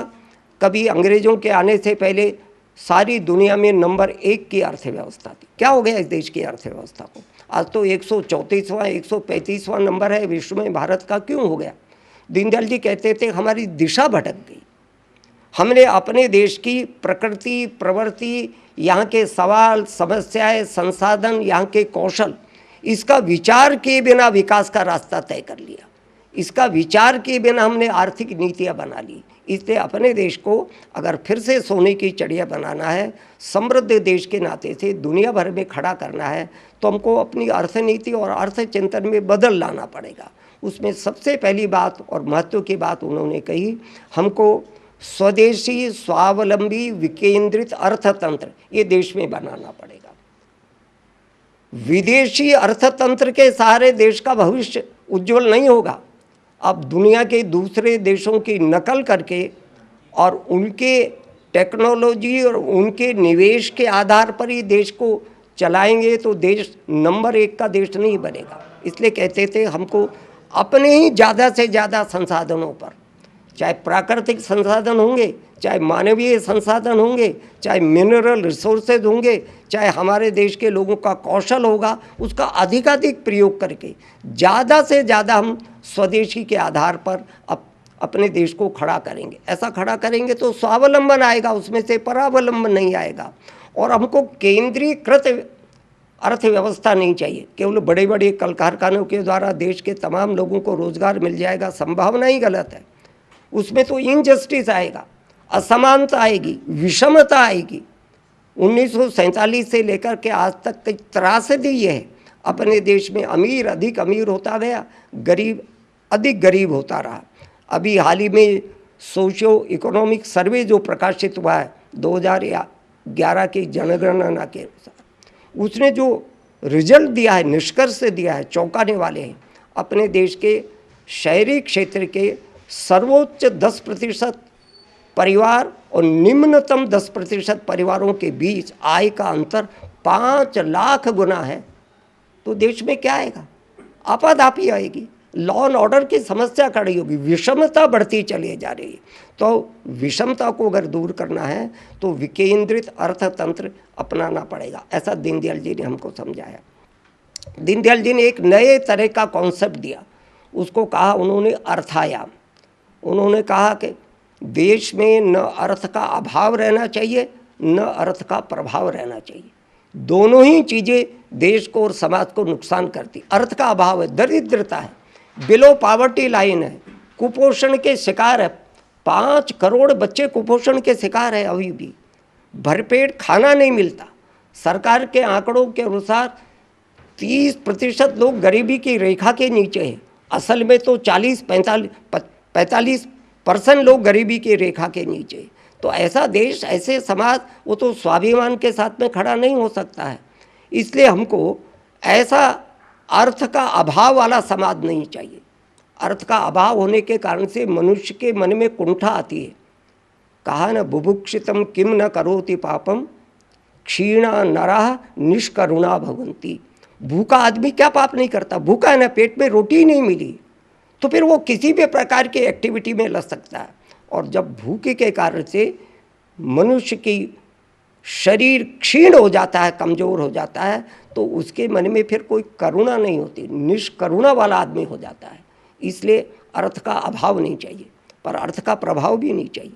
कभी अंग्रेजों के आने से पहले सारी दुनिया में नंबर 1 की अर्थव्यवस्था थी। क्या हो गया इस देश की अर्थव्यवस्था को? आज तो 134वां 135वां नंबर है विश्व में। भारत का क्यों हो गया? दीनदयाल जी कहते थे हमारी दिशा भटक गई। हमने अपने देश की प्रकृति, प्रवृत्ति, यहाँ के सवाल, समस्याएं, संसाधन, यहाँ के कौशल, इसका विचार किए बिना विकास का रास्ता तय कर लिया। इसका विचार किए बिना हमने आर्थिक नीतियाँ बना ली। इसलिए अपने देश को अगर फिर से सोने की चिड़िया बनाना है, समृद्ध देश के नाते से दुनिया भर में खड़ा करना है, तो हमको अपनी अर्थनीति और अर्थ चिंतन में बदल लाना पड़ेगा। उसमें सबसे पहली बात और महत्व की बात उन्होंने कही, हमको स्वदेशी, स्वावलंबी, विकेंद्रित अर्थतंत्र ये देश में बनाना पड़ेगा। विदेशी अर्थतंत्र के सहारे देश का भविष्य उज्जवल नहीं होगा। अब दुनिया के दूसरे देशों की नकल करके और उनके टेक्नोलॉजी और उनके निवेश के आधार पर ही देश को चलाएंगे तो देश नंबर 1 का देश नहीं बनेगा। इसलिए कहते थे हमको अपने ही ज़्यादा से ज़्यादा संसाधनों पर, चाहे प्राकृतिक संसाधन होंगे, चाहे मानवीय संसाधन होंगे, चाहे मिनरल रिसोर्सेज होंगे, चाहे हमारे देश के लोगों का कौशल होगा, उसका अधिकाधिक प्रयोग करके ज़्यादा से ज़्यादा हम स्वदेशी के आधार पर अपने देश को खड़ा करेंगे। ऐसा खड़ा करेंगे तो स्वावलंबन आएगा, उसमें से परावलंबन नहीं आएगा। और हमको केंद्रीकृत अर्थव्यवस्था नहीं चाहिए। केवल बड़े बड़े कल कारखानों के द्वारा देश के तमाम लोगों को रोजगार मिल जाएगा, संभावना ही गलत है। उसमें तो इनजस्टिस आएगा, असमानता आएगी, विषमता आएगी। 1947 से लेकर के आज तक की त्रासदी ये है, अपने देश में अमीर अधिक अमीर होता गया, गरीब अधिक गरीब होता रहा। अभी हाल ही में सोशियो इकोनॉमिक सर्वे जो प्रकाशित हुआ है 2011 की जनगणना के अनुसार, उसने जो रिजल्ट दिया है, निष्कर्ष दिया है, चौंकाने वाले हैं। अपने देश के शहरी क्षेत्र के सर्वोच्च 10% परिवार और निम्नतम 10% परिवारों के बीच आय का अंतर 5 लाख गुना है। तो देश में क्या आएगा? आपाधापी आएगी, लॉ एंड ऑर्डर की समस्या खड़ी होगी, विषमता बढ़ती चली जा रही है। तो विषमता को अगर दूर करना है तो विकेंद्रित अर्थतंत्र अपनाना पड़ेगा। ऐसा दीनदयाल जी ने हमको समझाया। दीनदयाल जी ने एक नए तरह का कॉन्सेप्ट दिया, उसको कहा उन्होंने अर्थायाम। उन्होंने कहा कि देश में न अर्थ का अभाव रहना चाहिए, न अर्थ का प्रभाव रहना चाहिए। दोनों ही चीज़ें देश को और समाज को नुकसान करती। अर्थ का अभाव है, दरिद्रता है, बिलो पॉवर्टी लाइन है, कुपोषण के शिकार है। 5 करोड़ बच्चे कुपोषण के शिकार है। अभी भी भरपेट खाना नहीं मिलता। सरकार के आंकड़ों के अनुसार 30% लोग गरीबी की रेखा के नीचे हैं। असल में तो 45% लोग गरीबी की रेखा के नीचे। तो ऐसा देश, ऐसे समाज, वो तो स्वाभिमान के साथ में खड़ा नहीं हो सकता है। इसलिए हमको ऐसा अर्थ का अभाव वाला समाज नहीं चाहिए। अर्थ का अभाव होने के कारण से मनुष्य के मन में कुंठा आती है। कहा न बुभुक्षितम किम न करोति पापम, क्षीणा नरः निष्करुणा भवन्ति। भूखा आदमी क्या पाप नहीं करता? भूखा है ना, पेट में रोटी नहीं मिली तो फिर वो किसी भी प्रकार की एक्टिविटी में लग सकता है। और जब भूखे के कारण से मनुष्य की शरीर क्षीण हो जाता है, कमज़ोर हो जाता है, तो उसके मन में फिर कोई करुणा नहीं होती, निष्करुणा वाला आदमी हो जाता है। इसलिए अर्थ का अभाव नहीं चाहिए, पर अर्थ का प्रभाव भी नहीं चाहिए।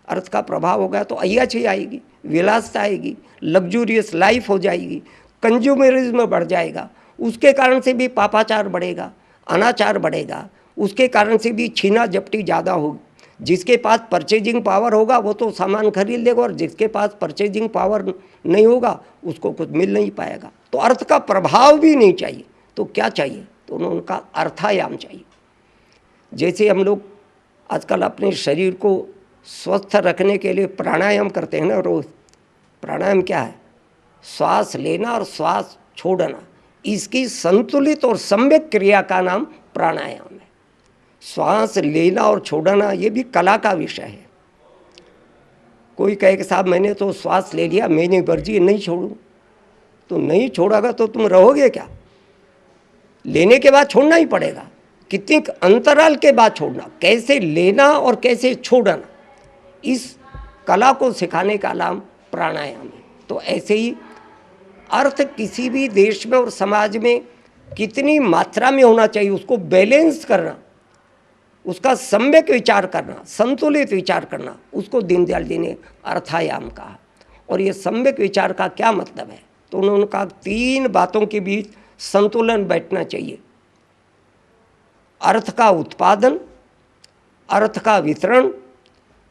अर्थ का प्रभाव हो गया तो अय्याशी आएगी, विलासता आएगी, लग्जूरियस लाइफ हो जाएगी, कंज्यूमरिज्म बढ़ जाएगा, उसके कारण से भी पापाचार बढ़ेगा। अनाचार बढ़ेगा, उसके कारण से भी छीना झपटी ज़्यादा होगी। जिसके पास परचेजिंग पावर होगा वो तो सामान खरीद लेगा, और जिसके पास परचेजिंग पावर नहीं होगा उसको कुछ मिल नहीं पाएगा। तो अर्थ का प्रभाव भी नहीं चाहिए, तो क्या चाहिए? तो उनका अर्थायाम चाहिए। जैसे हम लोग आजकल अपने शरीर को स्वस्थ रखने के लिए प्राणायाम करते हैं ना रोज। प्राणायाम क्या है? श्वास लेना और श्वास छोड़ना, इसकी संतुलित और सम्यक क्रिया का नाम प्राणायाम है। श्वास लेना और छोड़ना ये भी कला का विषय है। कोई कहे कि साहब मैंने तो श्वास ले लिया, मैंने मर्जी नहीं छोड़ूं, तो नहीं छोड़ागा तो तुम रहोगे क्या? लेने के बाद छोड़ना ही पड़ेगा। कितने अंतराल के बाद छोड़ना, कैसे लेना और कैसे छोड़ना, इस कला को सिखाने का नाम प्राणायाम है। तो ऐसे ही अर्थ किसी भी देश में और समाज में कितनी मात्रा में होना चाहिए, उसको बैलेंस करना, उसका सम्यक विचार करना, संतुलित विचार करना, उसको दीनदयाल जी ने अर्थायाम कहा। और ये सम्यक विचार का क्या मतलब है? तो उन्होंने कहा 3 बातों के बीच संतुलन बैठना चाहिए। अर्थ का उत्पादन, अर्थ का वितरण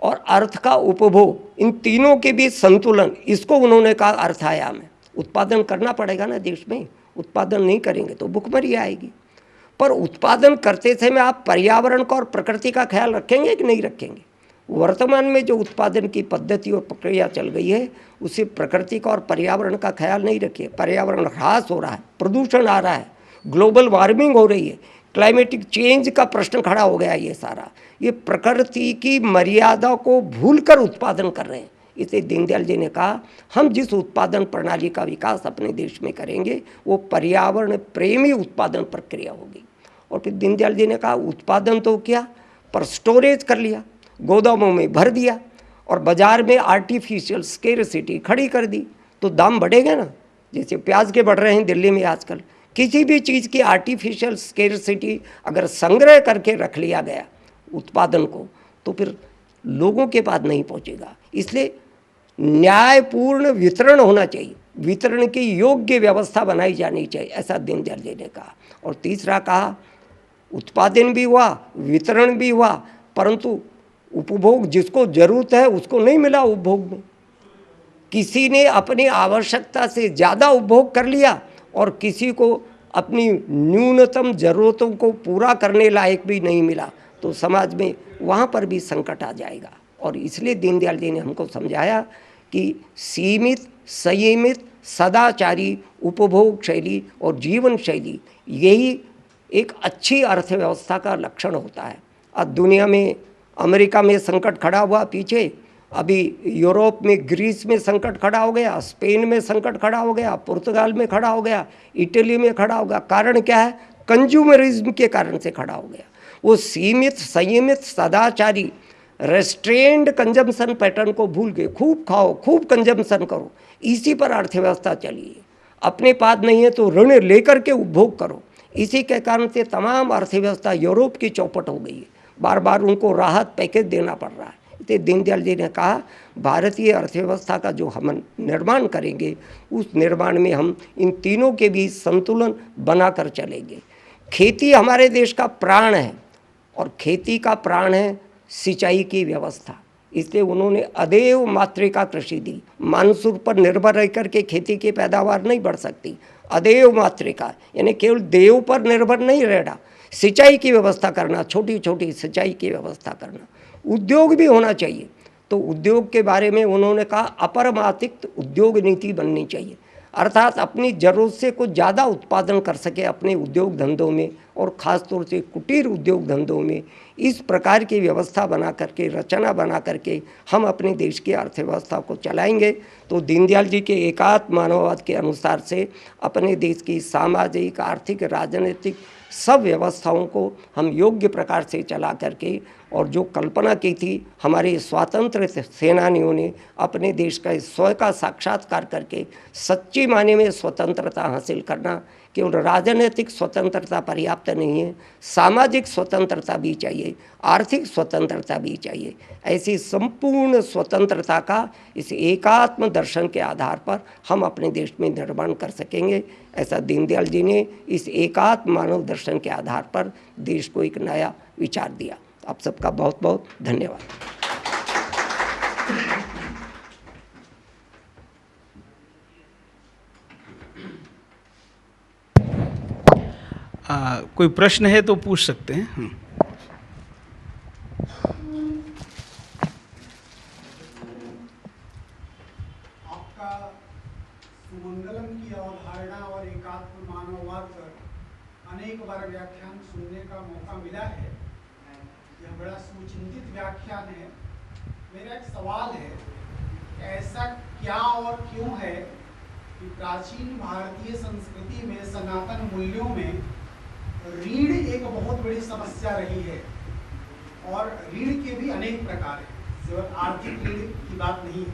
और अर्थ का उपभोग, इन तीनों के बीच संतुलन, इसको उन्होंने कहा अर्थायाम है। उत्पादन करना पड़ेगा ना देश में, उत्पादन नहीं करेंगे तो भुखमरी आएगी। पर उत्पादन करते समय आप पर्यावरण का और प्रकृति का ख्याल रखेंगे कि नहीं रखेंगे? वर्तमान में जो उत्पादन की पद्धति और प्रक्रिया चल गई है उससे प्रकृति का और पर्यावरण का ख्याल नहीं रखिए। पर्यावरण ह्रास हो रहा है, प्रदूषण आ रहा है, ग्लोबल वार्मिंग हो रही है, क्लाइमेटिक चेंज का प्रश्न खड़ा हो गया। ये सारा ये प्रकृति की मर्यादा को भूलकर उत्पादन कर रहे हैं। इसे दीनदयाल जी ने कहा हम जिस उत्पादन प्रणाली का विकास अपने देश में करेंगे वो पर्यावरण प्रेमी उत्पादन प्रक्रिया होगी। और फिर दीनदयाल जी ने कहा उत्पादन तो किया पर स्टोरेज कर लिया, गोदामों में भर दिया और बाजार में आर्टिफिशियल स्केरसिटी खड़ी कर दी, तो दाम बढ़ेगा ना। जैसे प्याज के बढ़ रहे हैं दिल्ली में आजकल। किसी भी चीज़ की आर्टिफिशियल स्केरसिटी अगर संग्रह करके रख लिया गया उत्पादन को, तो फिर लोगों के पास नहीं पहुंचेगा। इसलिए न्यायपूर्ण वितरण होना चाहिए, वितरण की योग्य व्यवस्था बनाई जानी चाहिए, ऐसा दीनदयाल जी ने कहा। और तीसरा कहा उत्पादन भी हुआ, वितरण भी हुआ, परंतु उपभोग जिसको जरूरत है उसको नहीं मिला। उपभोग में किसी ने अपनी आवश्यकता से ज़्यादा उपभोग कर लिया और किसी को अपनी न्यूनतम ज़रूरतों को पूरा करने लायक भी नहीं मिला, तो समाज में वहाँ पर भी संकट आ जाएगा। और इसलिए दीनदयाल जी ने हमको समझाया कि सीमित, संयमित, सदाचारी उपभोग शैली और जीवन शैली यही एक अच्छी अर्थव्यवस्था का लक्षण होता है। अब दुनिया में अमेरिका में संकट खड़ा हुआ पीछे, अभी यूरोप में ग्रीस में संकट खड़ा हो गया, स्पेन में संकट खड़ा हो गया, पुर्तगाल में खड़ा हो गया, इटली में खड़ा हो गया। कारण क्या है? कंज्यूमरिज्म के कारण से खड़ा हो गया। वो सीमित, संयमित, सदाचारी रेस्ट्रेंड कंजम्पशन पैटर्न को भूल गए। खूब खाओ, खूब कंजम्पशन करो, इसी पर अर्थव्यवस्था चली है। अपने पास नहीं है तो ऋण लेकर के उपभोग करो। इसी के कारण से तमाम अर्थव्यवस्था यूरोप की चौपट हो गई है। बार बार उनको राहत पैकेज देना पड़ रहा है। इसलिए दीनदयाल जी ने कहा भारतीय अर्थव्यवस्था का जो हम निर्माण करेंगे उस निर्माण में हम इन तीनों के बीच संतुलन बनाकर चलेंगे। खेती हमारे देश का प्राण है और खेती का प्राण है सिंचाई की व्यवस्था। इसलिए उन्होंने अदेव मात्रिका कृषि दी। मानसून पर निर्भर रह करके खेती की पैदावार नहीं बढ़ सकती। अदेव मात्रिका यानी केवल देव पर निर्भर नहीं रहना, सिंचाई की व्यवस्था करना, छोटी छोटी सिंचाई की व्यवस्था करना। उद्योग भी होना चाहिए, तो उद्योग के बारे में उन्होंने कहा अपरमातिक उद्योग नीति बननी चाहिए, अर्थात अपनी ज़रूरत से कुछ ज़्यादा उत्पादन कर सके अपने उद्योग धंधों में और ख़ास तौर से कुटीर उद्योग धंधों में। इस प्रकार की व्यवस्था बना करके, रचना बना करके हम अपने देश की अर्थव्यवस्था को चलाएंगे तो दीनदयाल जी के एकात्म मानववाद के अनुसार से अपने देश की सामाजिक, आर्थिक, राजनीतिक सब व्यवस्थाओं को हम योग्य प्रकार से चला करके, और जो कल्पना की थी हमारे स्वातंत्र सेनानियों ने अपने देश का स्वयं का साक्षात्कार करके सच्ची मायने में स्वतंत्रता हासिल करना, केवल राजनीतिक स्वतंत्रता पर्याप्त नहीं है, सामाजिक स्वतंत्रता भी चाहिए, आर्थिक स्वतंत्रता भी चाहिए। ऐसी संपूर्ण स्वतंत्रता का इस एकात्म दर्शन के आधार पर हम अपने देश में निर्माण कर सकेंगे। ऐसा दीनदयाल जी ने इस एकात्म मानव दर्शन के आधार पर देश को एक नया विचार दिया। आप सबका बहुत बहुत धन्यवाद। कोई प्रश्न है तो पूछ सकते हैं। आपका सुमंगलम की अवधारणा और एकात्म मानववाद पर अनेक बार व्याख्यान सुनने का मौका मिला है। यह बड़ा सुचिंतित व्याख्यान है। मेरा एक सवाल है, ऐसा क्या और क्यों है कि प्राचीन भारतीय संस्कृति में, सनातन मूल्यों में ऋण एक बहुत बड़ी समस्या रही है, और ऋण के भी अनेक प्रकार हैं, केवल आर्थिक ऋण की बात नहीं है,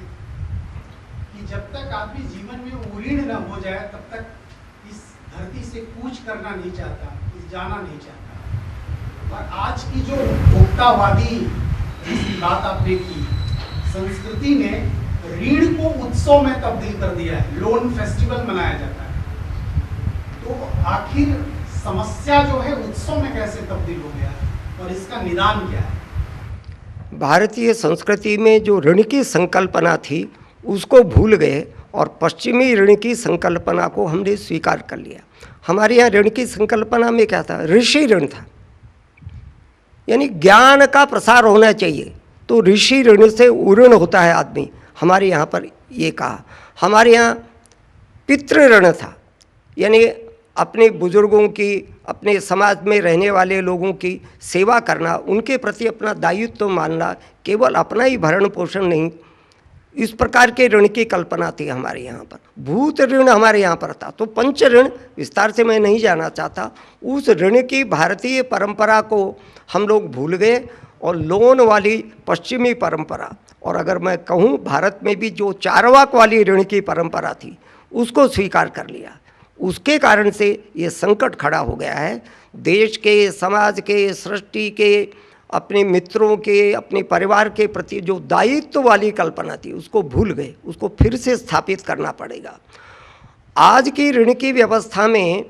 कि जब तक आदमी जीवन में उऋण न हो जाए तब तक इस धरती से कूच करना नहीं चाहता, जाना नहीं चाहता। और आज की जो उपभोक्तावादी जिसकी बात आपने की, संस्कृति ने ऋण को उत्सव में तब्दील कर दिया है, लोन फेस्टिवल मनाया जाता है। तो आखिर समस्या जो है उत्सव में कैसे तब्दील हो गया है और इसका निदान क्या है? भारतीय संस्कृति में जो ऋण की संकल्पना थी उसको भूल गए और पश्चिमी ऋण की संकल्पना को हमने स्वीकार कर लिया। हमारे यहाँ ऋण की संकल्पना में क्या था? ऋषि ऋण था, यानी ज्ञान का प्रसार होना चाहिए, तो ऋषि ऋण से उऋण होता है आदमी। हमारे यहाँ पर ये कहा। हमारे यहाँ पितृ ऋण था, यानी अपने बुजुर्गों की, अपने समाज में रहने वाले लोगों की सेवा करना, उनके प्रति अपना दायित्व मानना, केवल अपना ही भरण पोषण नहीं, इस प्रकार के ऋण की कल्पना थी हमारे यहाँ पर। भूत ऋण हमारे यहाँ पर था। तो पंच ऋण विस्तार से मैं नहीं जाना चाहता, उस ऋण की भारतीय परंपरा को हम लोग भूल गए और लोन वाली पश्चिमी परंपरा, और अगर मैं कहूँ भारत में भी जो चारवाक वाली ऋण की परंपरा थी उसको स्वीकार कर लिया। उसके कारण से ये संकट खड़ा हो गया है। देश के, समाज के, सृष्टि के, अपने मित्रों के, अपने परिवार के प्रति जो दायित्व वाली कल्पना थी उसको भूल गए, उसको फिर से स्थापित करना पड़ेगा। आज की ऋण की व्यवस्था में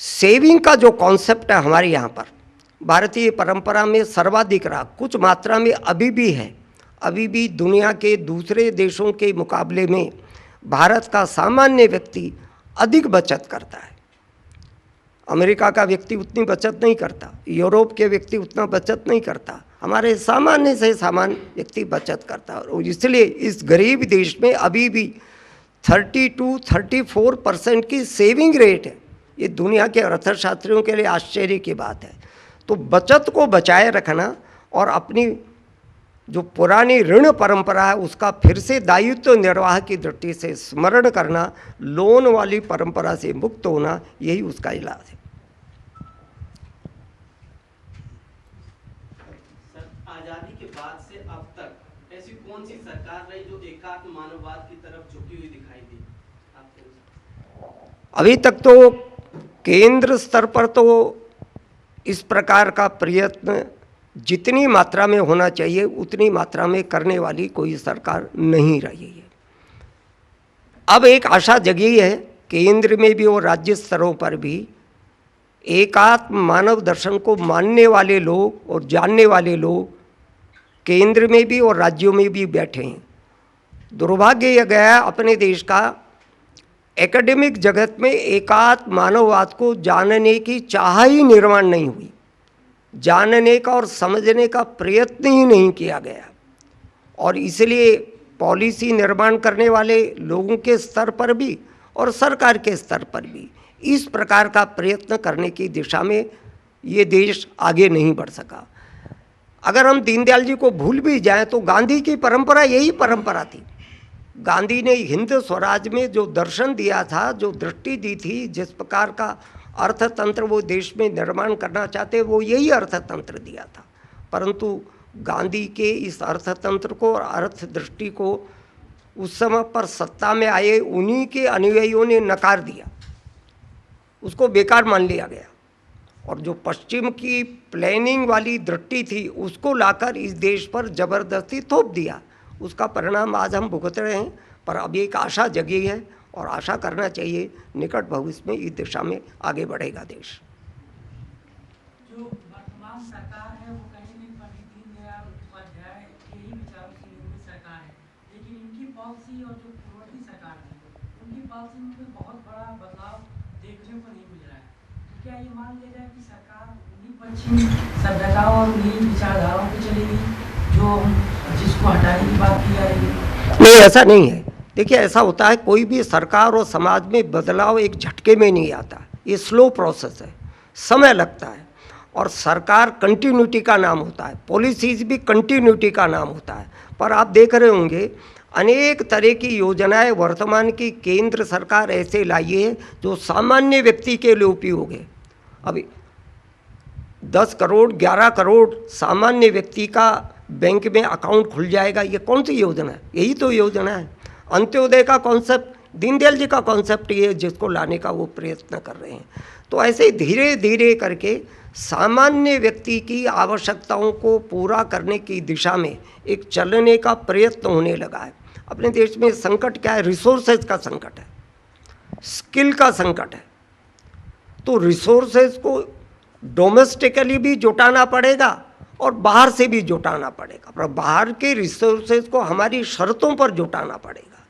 सेविंग का जो कॉन्सेप्ट है हमारे यहाँ पर भारतीय परंपरा में सर्वाधिक रहा, कुछ मात्रा में अभी भी है। अभी भी दुनिया के दूसरे देशों के मुकाबले में भारत का सामान्य व्यक्ति अधिक बचत करता है। अमेरिका का व्यक्ति उतनी बचत नहीं करता, यूरोप के व्यक्ति उतना बचत नहीं करता, हमारे सामान्य से सामान्य व्यक्ति बचत करता है। और इसलिए इस गरीब देश में अभी भी 32-34% की सेविंग रेट है। ये दुनिया के अर्थशास्त्रियों के लिए आश्चर्य की बात है। तो बचत को बचाए रखना और अपनी जो पुरानी ऋण परंपरा है उसका फिर से दायित्व निर्वाह की दृष्टि से स्मरण करना, लोन वाली परंपरा से मुक्त होना, यही उसका इलाज है। सर, आजादी के बाद से अब तक ऐसी कौन सी सरकार रही जो एकात्म मानववाद की तरफ झुकी हुई दिखाई दी आपको? अभी तक तो केंद्र स्तर पर तो इस प्रकार का प्रयत्न जितनी मात्रा में होना चाहिए उतनी मात्रा में करने वाली कोई सरकार नहीं रही है। अब एक आशा जगी है केंद्र में भी और राज्य स्तरों पर भी एकात्म मानव दर्शन को मानने वाले लोग और जानने वाले लोग केंद्र में भी और राज्यों में भी बैठे हैं। दुर्भाग्य यह गया अपने देश का एकेडमिक जगत में एकात्म मानववाद को जानने की चाह ही निर्माण नहीं हुई, जानने का और समझने का प्रयत्न ही नहीं किया गया। और इसलिए पॉलिसी निर्माण करने वाले लोगों के स्तर पर भी और सरकार के स्तर पर भी इस प्रकार का प्रयत्न करने की दिशा में ये देश आगे नहीं बढ़ सका। अगर हम दीनदयाल जी को भूल भी जाएं तो गांधी की परंपरा यही परंपरा थी। गांधी ने हिंद स्वराज में जो दर्शन दिया था, जो दृष्टि दी थी, जिस प्रकार का अर्थतंत्र वो देश में निर्माण करना चाहते, वो यही अर्थतंत्र दिया था। परंतु गांधी के इस अर्थतंत्र को और अर्थ दृष्टि को उस समय पर सत्ता में आए उन्हीं के अनुयायियों ने नकार दिया, उसको बेकार मान लिया गया। और जो पश्चिम की प्लानिंग वाली दृष्टि थी उसको लाकर इस देश पर जबरदस्ती थोप दिया। उसका परिणाम आज हम भुगत रहे हैं। पर अब एक आशा जगी है और आशा करना चाहिए निकट भविष्य में इस दिशा में आगे बढ़ेगा देश। जो वर्तमान सरकार है वो कहीं भी पंडित दीनदयाल उपाध्याय के ही विचारों से निर्मित सरकार है, लेकिन इनकी पॉलिसी और जो पूर्ववर्ती सरकार थी उनकी पॉलिसी में कोई बहुत बड़ा बदलाव देखने को नहीं मिल रहा है। तो क्या ये मान लिया जाए कि सरकार उन्हीं पश्चिमी सभ्यताओं और उन्हीं विचारधाराओं पर चलेगी जो जिसको हटाने की बात की जा रही है? नहीं, ऐसा नहीं है। देखिए, ऐसा होता है कोई भी सरकार और समाज में बदलाव एक झटके में नहीं आता, ये स्लो प्रोसेस है, समय लगता है। और सरकार कंटिन्यूटी का नाम होता है, पॉलिसीज भी कंटिन्यूटी का नाम होता है। पर आप देख रहे होंगे अनेक तरह की योजनाएं वर्तमान की केंद्र सरकार ऐसे लाई है जो सामान्य व्यक्ति के लिए उपयोग है। अभी 10 करोड़ 11 करोड़ सामान्य व्यक्ति का बैंक में अकाउंट खुल जाएगा, ये कौन सी योजना है? यही तो योजना है। अंत्योदय का कॉन्सेप्ट, दीनदयाल जी का कॉन्सेप्ट ये जिसको लाने का वो प्रयत्न कर रहे हैं। तो ऐसे धीरे धीरे करके सामान्य व्यक्ति की आवश्यकताओं को पूरा करने की दिशा में एक चलने का प्रयत्न होने लगा है। अपने देश में संकट क्या है? रिसोर्सेज का संकट है, स्किल का संकट है। तो रिसोर्सेज को डोमेस्टिकली भी जुटाना पड़ेगा और बाहर से भी जुटाना पड़ेगा, पर बाहर के रिसोर्सेज को हमारी शर्तों पर जुटाना पड़ेगा।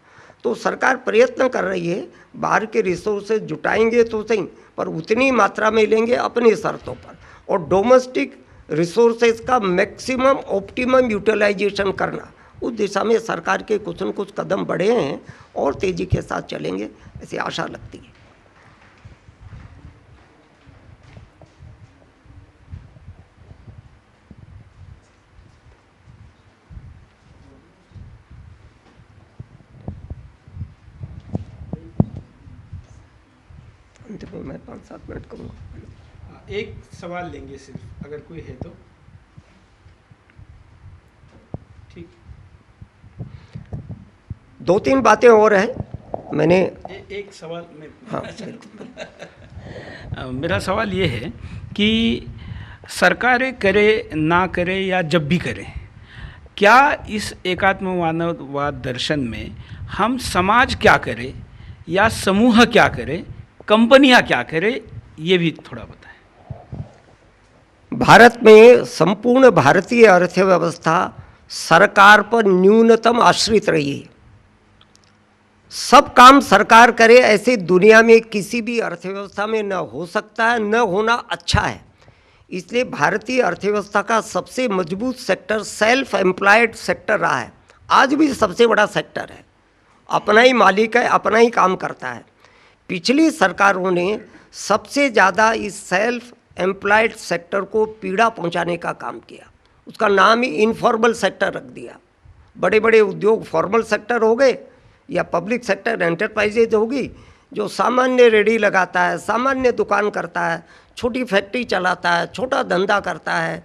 तो सरकार प्रयत्न कर रही है, बाहर के रिसोर्सेज जुटाएंगे तो सही, पर उतनी मात्रा में लेंगे अपनी शर्तों पर, और डोमेस्टिक रिसोर्सेज का मैक्सिमम ऑप्टिमम यूटिलाइजेशन करना, उस दिशा में सरकार के कुछ न कुछ कदम बढ़े हैं और तेज़ी के साथ चलेंगे, ऐसी आशा लगती है। अंत में मैं 5-7 मिनट कहूँगा। एक सवाल लेंगे सिर्फ, अगर कोई है तो। ठीक, 2-3 बातें और हैं। मैंने एक सवाल में, हाँ, मेरा सवाल ये है कि सरकारें करे ना करे या जब भी करें, क्या इस एकात्म मानववाद दर्शन में हम समाज क्या करे या समूह क्या करे, कंपनियां क्या करे, ये भी थोड़ा बताएं। भारत में संपूर्ण भारतीय अर्थव्यवस्था सरकार पर न्यूनतम आश्रित रही है। सब काम सरकार करे ऐसे दुनिया में किसी भी अर्थव्यवस्था में न हो सकता है, न होना अच्छा है। इसलिए भारतीय अर्थव्यवस्था का सबसे मजबूत सेक्टर सेल्फ एम्प्लॉयड सेक्टर रहा है, आज भी सबसे बड़ा सेक्टर है। अपना ही मालिक है, अपना ही काम करता है। पिछली सरकारों ने सबसे ज़्यादा इस सेल्फ एम्प्लॉयड सेक्टर को पीड़ा पहुंचाने का काम किया, उसका नाम ही इनफॉर्मल सेक्टर रख दिया। बड़े बड़े उद्योग फॉर्मल सेक्टर हो गए या पब्लिक सेक्टर एंटरप्राइजेज होगी, जो सामान्य रेडी लगाता है, सामान्य दुकान करता है, छोटी फैक्ट्री चलाता है, छोटा धंधा करता है,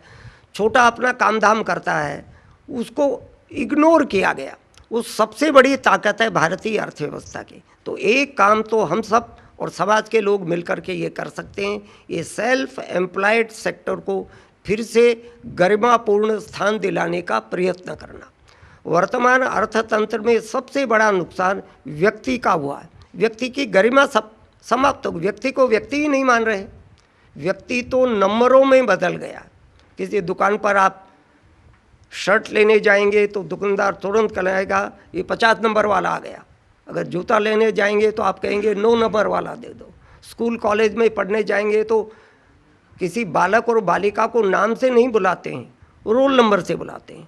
छोटा अपना काम धाम करता है, उसको इग्नोर किया गया। वो सबसे बड़ी ताकत है भारतीय अर्थव्यवस्था की। तो एक काम तो हम सब और समाज के लोग मिलकर के ये कर सकते हैं, ये सेल्फ एम्प्लॉयड सेक्टर को फिर से गरिमापूर्ण स्थान दिलाने का प्रयत्न करना। वर्तमान अर्थतंत्र में सबसे बड़ा नुकसान व्यक्ति का हुआ है। व्यक्ति की गरिमा समाप्त हो, व्यक्ति को व्यक्ति ही नहीं मान रहे। व्यक्ति तो नंबरों में बदल गया। किसी दुकान पर आप शर्ट लेने जाएंगे तो दुकानदार तुरंत कहेगा ये 50 नंबर वाला आ गया। अगर जूता लेने जाएंगे तो आप कहेंगे 9 नंबर वाला दे दो। स्कूल कॉलेज में पढ़ने जाएंगे तो किसी बालक और बालिका को नाम से नहीं बुलाते हैं, रोल नंबर से बुलाते हैं।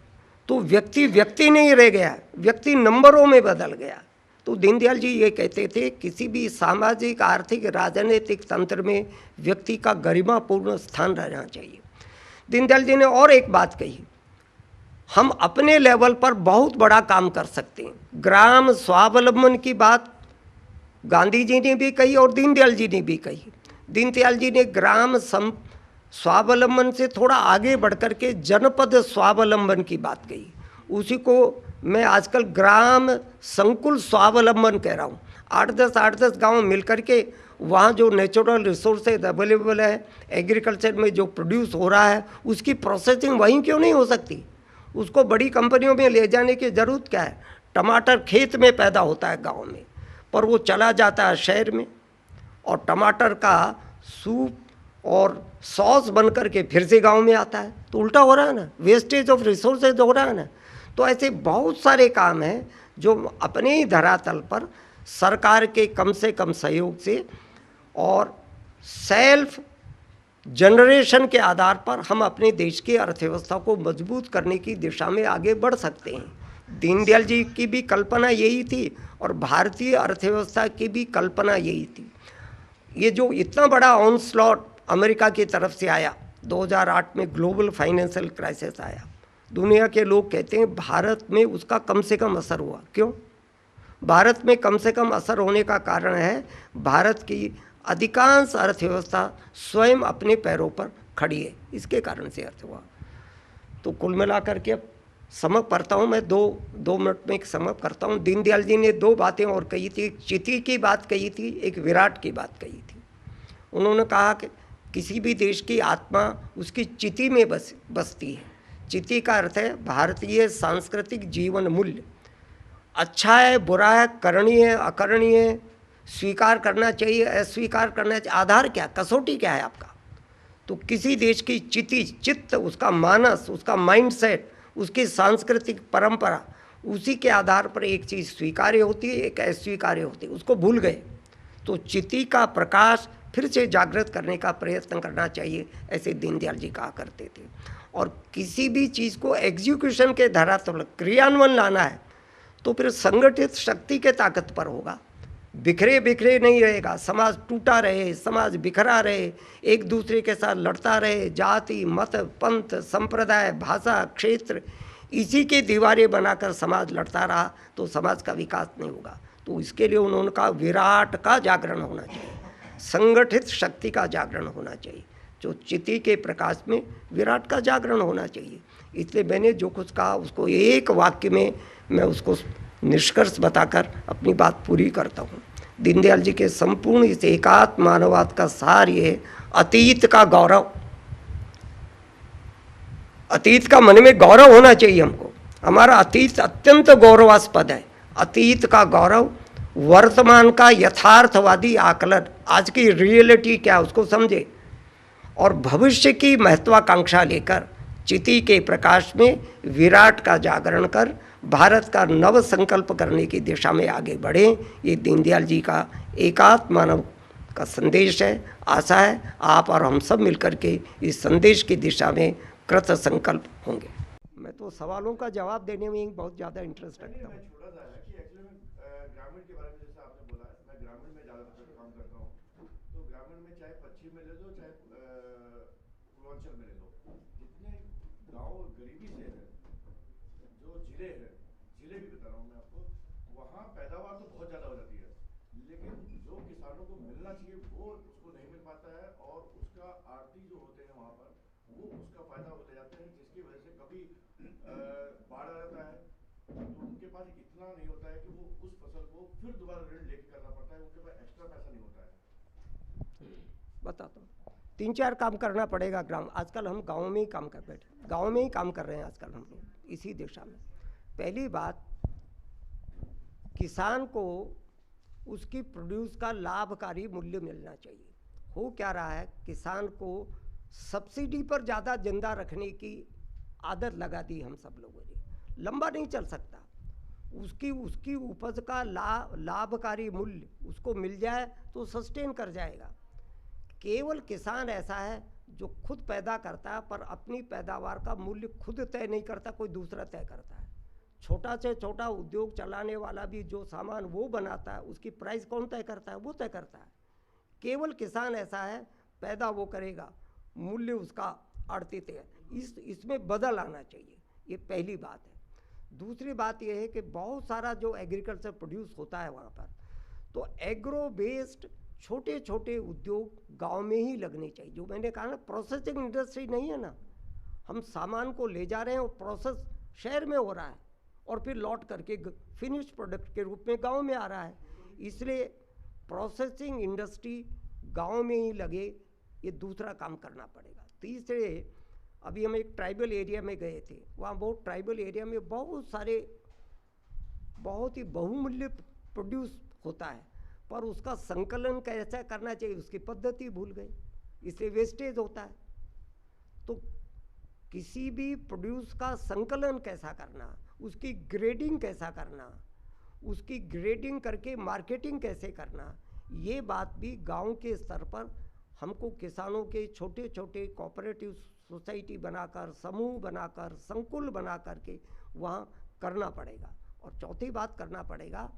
तो व्यक्ति व्यक्ति नहीं रह गया, व्यक्ति नंबरों में बदल गया। तो दीनदयाल जी ये कहते थे किसी भी सामाजिक आर्थिक राजनीतिक तंत्र में व्यक्ति का गरिमापूर्ण स्थान रहना चाहिए। दीनदयाल जी ने और एक बात कही, हम अपने लेवल पर बहुत बड़ा काम कर सकते हैं। ग्राम स्वावलंबन की बात गांधी जी ने भी कही और दीनदयाल जी ने भी कही। दीनदयाल जी ने ग्राम स्वावलंबन से थोड़ा आगे बढ़कर के जनपद स्वावलंबन की बात कही। उसी को मैं आजकल ग्राम संकुल स्वावलंबन कह रहा हूँ। 8-10 गांव मिलकर के वहाँ जो नेचुरल रिसोर्सेज अवेलेबल है, एग्रीकल्चर में जो प्रोड्यूस हो रहा है, उसकी प्रोसेसिंग वहीं क्यों नहीं हो सकती? उसको बड़ी कंपनियों में ले जाने की ज़रूरत क्या है? टमाटर खेत में पैदा होता है गांव में, पर वो चला जाता है शहर में और टमाटर का सूप और सॉस बन करके फिर से गांव में आता है। तो उल्टा हो रहा है ना, वेस्टेज ऑफ रिसोर्सेज हो रहा है ना। तो ऐसे बहुत सारे काम हैं जो अपने ही धरातल पर सरकार के कम से कम सहयोग से और सेल्फ जनरेशन के आधार पर हम अपने देश की अर्थव्यवस्था को मजबूत करने की दिशा में आगे बढ़ सकते हैं। दीनदयाल जी की भी कल्पना यही थी और भारतीय अर्थव्यवस्था की भी कल्पना यही थी। ये जो इतना बड़ा ऑनस्लॉट अमेरिका की तरफ से आया, 2008 में ग्लोबल फाइनेंशियल क्राइसिस आया, दुनिया के लोग कहते हैं भारत में उसका कम से कम असर हुआ। क्यों? भारत में कम से कम असर होने का कारण है भारत की अधिकांश अर्थव्यवस्था स्वयं अपने पैरों पर खड़ी है, इसके कारण से अर्थ हुआ। तो कुल मिलाकर के अब समझ पढ़ता हूँ मैं, दो मिनट में एक समझ करता हूँ। दीनदयाल जी ने दो बातें और कही थी, एक चिति की बात कही थी, एक विराट की बात कही थी। उन्होंने कहा कि किसी भी देश की आत्मा उसकी चिति में बसती है। चिति का अर्थ है भारतीय सांस्कृतिक जीवन मूल्य। अच्छा है, बुरा है, करणीय है, अकरणीय, स्वीकार करना चाहिए, अस्वीकार करना चाहिए, आधार क्या, कसौटी क्या है आपका? तो किसी देश की चित्त, उसका मानस, उसका माइंडसेट, उसकी सांस्कृतिक परंपरा, उसी के आधार पर एक चीज़ स्वीकार्य होती है, एक अस्वीकार्य होती है। उसको भूल गए। तो चिति का प्रकाश फिर से जागृत करने का प्रयत्न करना चाहिए, ऐसे दीनदयाल जी कहा करते थे। और किसी भी चीज़ को एग्जीक्यूशन के धरातल पर क्रियान्वयन लाना है तो फिर संगठित शक्ति के ताकत पर होगा। बिखरे बिखरे नहीं रहेगा, समाज टूटा रहे, समाज बिखरा रहे, एक दूसरे के साथ लड़ता रहे, जाति, मत, पंथ, संप्रदाय, भाषा, क्षेत्र, इसी के दीवारें बनाकर समाज लड़ता रहा तो समाज का विकास नहीं होगा। तो इसके लिए उन्होंने कहा विराट का जागरण होना चाहिए, संगठित शक्ति का जागरण होना चाहिए। जो चिति के प्रकाश में विराट का जागरण होना चाहिए। इसलिए मैंने जो कुछ कहा उसको एक वाक्य में मैं उसको निष्कर्ष बताकर अपनी बात पूरी करता हूँ। दीनदयाल जी के संपूर्ण इस एकात्म मानववाद का सार ये है, अतीत का गौरव। अतीत का मन में गौरव होना चाहिए हमको। हमारा अतीत अत्यंत गौरवास्पद है। अतीत का गौरव, वर्तमान का यथार्थवादी आकलन, आज की रियलिटी क्या उसको समझे, और भविष्य की महत्वाकांक्षा लेकर चिति के प्रकाश में विराट का जागरण कर भारत का नव संकल्प करने की दिशा में आगे बढ़े। ये दीनदयाल जी का एकात्म मानव का संदेश है। आशा है आप और हम सब मिलकर के इस संदेश की दिशा में कृत संकल्प होंगे। मैं तो सवालों का जवाब देने में ही बहुत ज़्यादा इंटरेस्ट रखता हूँ। ग्रामीण के बारे में जैसे आपने बोला है, मैं ग्रामीण में ज़्यादातर काम करता हूँ। तो ग्रामीण में चाहे पश्चिम में ले लो, चाहे पूर्वांचल में ले लो, जितने गांव गरीबी से है, जो जिले हैं, जिले भी बता रहा हूँ मैं आपको, वहाँ पैदावार तो बहुत ज़्यादा हो जाती है, लेकिन जो किसानों को मिलना चाहिए वो उसको नहीं मिल पाता है, और उसका आरती जो होते हैं वहाँ पर वो उसका फायदा होते जाते हैं, जिसकी वजह से कभी बाढ़ आ जाता है तो उनके पास इतना नहीं होता है कि वो उस फसल को फिर दोबारा ऋण लेके करना पड़ता है, उनके पास एक्स्ट्रा पैसा नहीं होता है। बताता हूँ, 3-4 काम करना पड़ेगा ग्राम। आजकल हम गाँव में ही काम कर बैठे, गाँव में ही काम कर रहे हैं आजकल हम लोग इसी दिशा में। पहली बात, किसान को उसकी प्रोड्यूस का लाभकारी मूल्य मिलना चाहिए। हो क्या रहा है, किसान को सब्सिडी पर ज़्यादा जिंदा रखने की आदत लगा दी हम सब लोगों ने। लंबा नहीं चल सकता। उसकी उपज का लाभकारी मूल्य उसको मिल जाए तो सस्टेन कर जाएगा। केवल किसान ऐसा है जो खुद पैदा करता है पर अपनी पैदावार का मूल्य खुद तय नहीं करता, कोई दूसरा तय करता है। छोटा से छोटा उद्योग चलाने वाला भी जो सामान वो बनाता है उसकी प्राइस कौन तय करता है? वो तय करता है। केवल किसान ऐसा है, पैदा वो करेगा, मूल्य उसका आड़तित है। इसमें बदल आना चाहिए, ये पहली बात है। दूसरी बात यह है कि बहुत सारा जो एग्रीकल्चर प्रोड्यूस होता है वहाँ पर, तो एग्रो बेस्ड छोटे छोटे उद्योग गांव में ही लगने चाहिए। जो मैंने कहा ना, प्रोसेसिंग इंडस्ट्री नहीं है ना, हम सामान को ले जा रहे हैं और प्रोसेस शहर में हो रहा है और फिर लौट करके फिनिश प्रोडक्ट के रूप में गांव में आ रहा है। इसलिए प्रोसेसिंग इंडस्ट्री गांव में ही लगे, ये दूसरा काम करना पड़ेगा। तीसरे, अभी हम एक ट्राइबल एरिया में गए थे, वहाँ ट्राइबल एरिया में बहुत सारे बहुत ही बहुमूल्य प्रोड्यूस होता है, पर उसका संकलन कैसे करना चाहिए उसकी पद्धति भूल गए, इसलिए वेस्टेज होता है। तो किसी भी प्रोड्यूस का संकलन कैसा करना, उसकी ग्रेडिंग कैसा करना, उसकी ग्रेडिंग करके मार्केटिंग कैसे करना, ये बात भी गांव के स्तर पर हमको किसानों के छोटे छोटे कोऑपरेटिव सोसाइटी बनाकर, समूह बनाकर, संकुल बना करके वहाँ करना पड़ेगा। और चौथी बात करना पड़ेगा,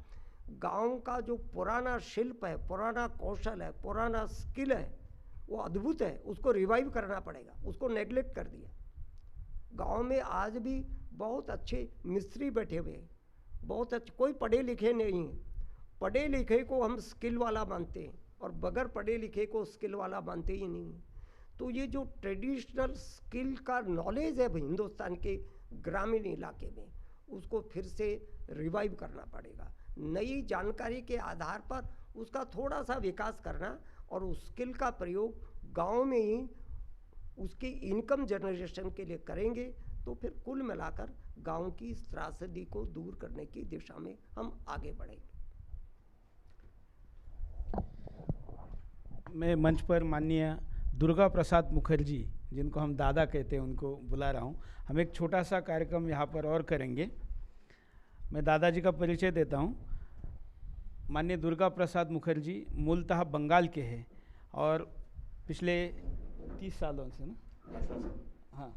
गांव का जो पुराना शिल्प है, पुराना कौशल है, पुराना स्किल है, वो अद्भुत है, उसको रिवाइव करना पड़ेगा। उसको नेग्लेक्ट कर दिया। गांव में आज भी बहुत अच्छे मिस्त्री बैठे हुए हैं, बहुत अच्छे, कोई पढ़े लिखे नहीं है। पढ़े लिखे को हम स्किल वाला मानते हैं और बगैर पढ़े लिखे को स्किल वाला मानते ही नहीं हैं। तो ये जो ट्रेडिशनल स्किल का नॉलेज है हिंदुस्तान के ग्रामीण इलाके में, उसको फिर से रिवाइव करना पड़ेगा। नई जानकारी के आधार पर उसका थोड़ा सा विकास करना और उस स्किल का प्रयोग गांव में ही उसकी इनकम जनरेशन के लिए करेंगे तो फिर कुल मिलाकर गांव की इस त्रासदी को दूर करने की दिशा में हम आगे बढ़ेंगे। मैं मंच पर माननीय दुर्गा प्रसाद मुखर्जी, जिनको हम दादा कहते हैं, उनको बुला रहा हूँ। हम एक छोटा सा कार्यक्रम यहाँ पर और करेंगे। मैं दादाजी का परिचय देता हूँ। माननीय दुर्गा प्रसाद मुखर्जी मूलतः बंगाल के हैं और पिछले 30 सालों से ना, हाँ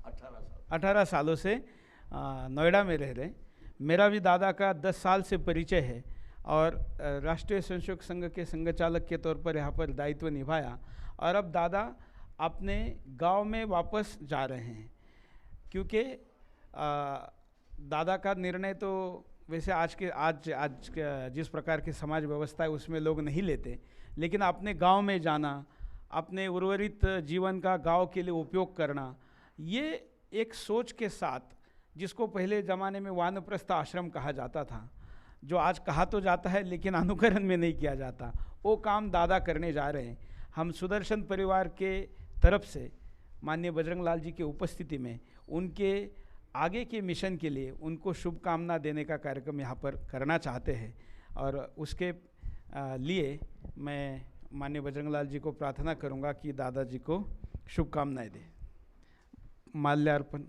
18 सालों से नोएडा में रह रहे हैं। मेरा भी दादा का 10 साल से परिचय है और राष्ट्रीय स्वयंसेवक संघ के संघ चालक के तौर पर यहाँ पर दायित्व निभाया और अब दादा अपने गांव में वापस जा रहे हैं, क्योंकि दादा का निर्णय तो वैसे आज जिस प्रकार की समाज व्यवस्था है उसमें लोग नहीं लेते, लेकिन अपने गांव में जाना, अपने उर्वरित जीवन का गांव के लिए उपयोग करना, ये एक सोच के साथ, जिसको पहले ज़माने में वानप्रस्थ आश्रम कहा जाता था, जो आज कहा तो जाता है लेकिन अनुकरण में नहीं किया जाता, वो काम दादा करने जा रहे हैं। हम सुदर्शन परिवार के तरफ से माननीय बजरंग लाल जी की उपस्थिति में उनके आगे के मिशन के लिए उनको शुभकामना देने का कार्यक्रम यहाँ पर करना चाहते हैं और उसके लिए मैं माननीय बजरंग लाल जी को प्रार्थना करूँगा कि दादाजी को शुभकामनाएं दें। माल्यार्पण।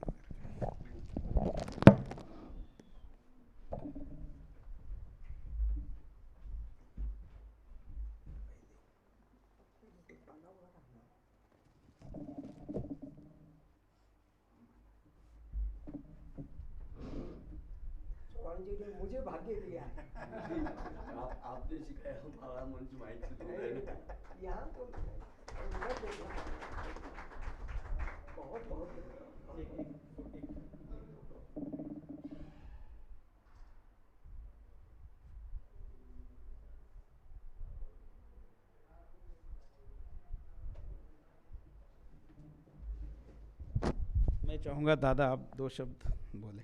जी ने मुझे भाग्य दिया है। आपने सिखाया, हमारा मंच माइक से दूर है। यहाँ तो बहुत बहुत मैं चाहूँगा दादा आप 2 शब्द बोले।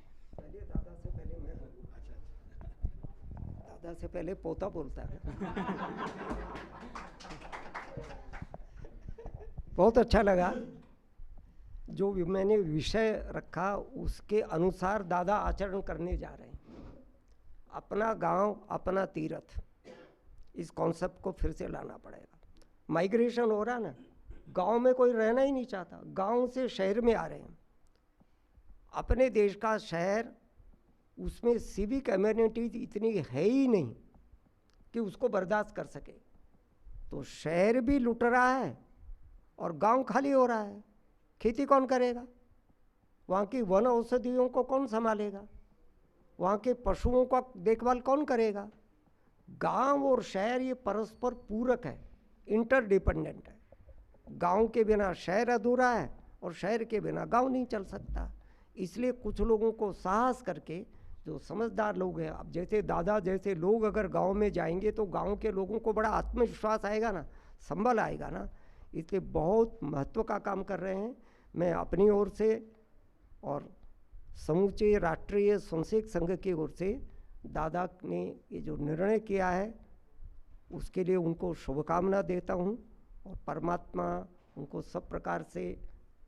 दादा से पहले पोता बोलता है। बहुत अच्छा लगा जो मैंने विषय रखा उसके अनुसार दादा आचरण करने जा रहे हैं। अपना गांव अपना तीर्थ, इस कॉन्सेप्ट को फिर से लाना पड़ेगा। माइग्रेशन हो रहा ना, गांव में कोई रहना ही नहीं चाहता, गांव से शहर में आ रहे हैं। अपने देश का शहर, उसमें सिविक एम्यूनिटी इतनी है ही नहीं कि उसको बर्दाश्त कर सके, तो शहर भी लुट रहा है और गांव खाली हो रहा है। खेती कौन करेगा? वहाँ की वन औषधियों को कौन संभालेगा? वहाँ के पशुओं का देखभाल कौन करेगा? गांव और शहर ये परस्पर पूरक है, इंटरडिपेंडेंट है। गांव के बिना शहर अधूरा है और शहर के बिना गांव नहीं चल सकता। इसलिए कुछ लोगों को साहस करके, जो समझदार लोग हैं, अब जैसे दादा जैसे लोग अगर गांव में जाएंगे तो गांव के लोगों को बड़ा आत्मविश्वास आएगा ना, संबल आएगा ना। इसलिए बहुत महत्व का काम कर रहे हैं। मैं अपनी ओर से और समूचे राष्ट्रीय स्वयंसेवक संघ की ओर से दादा ने ये जो निर्णय किया है उसके लिए उनको शुभकामना देता हूँ और परमात्मा उनको सब प्रकार से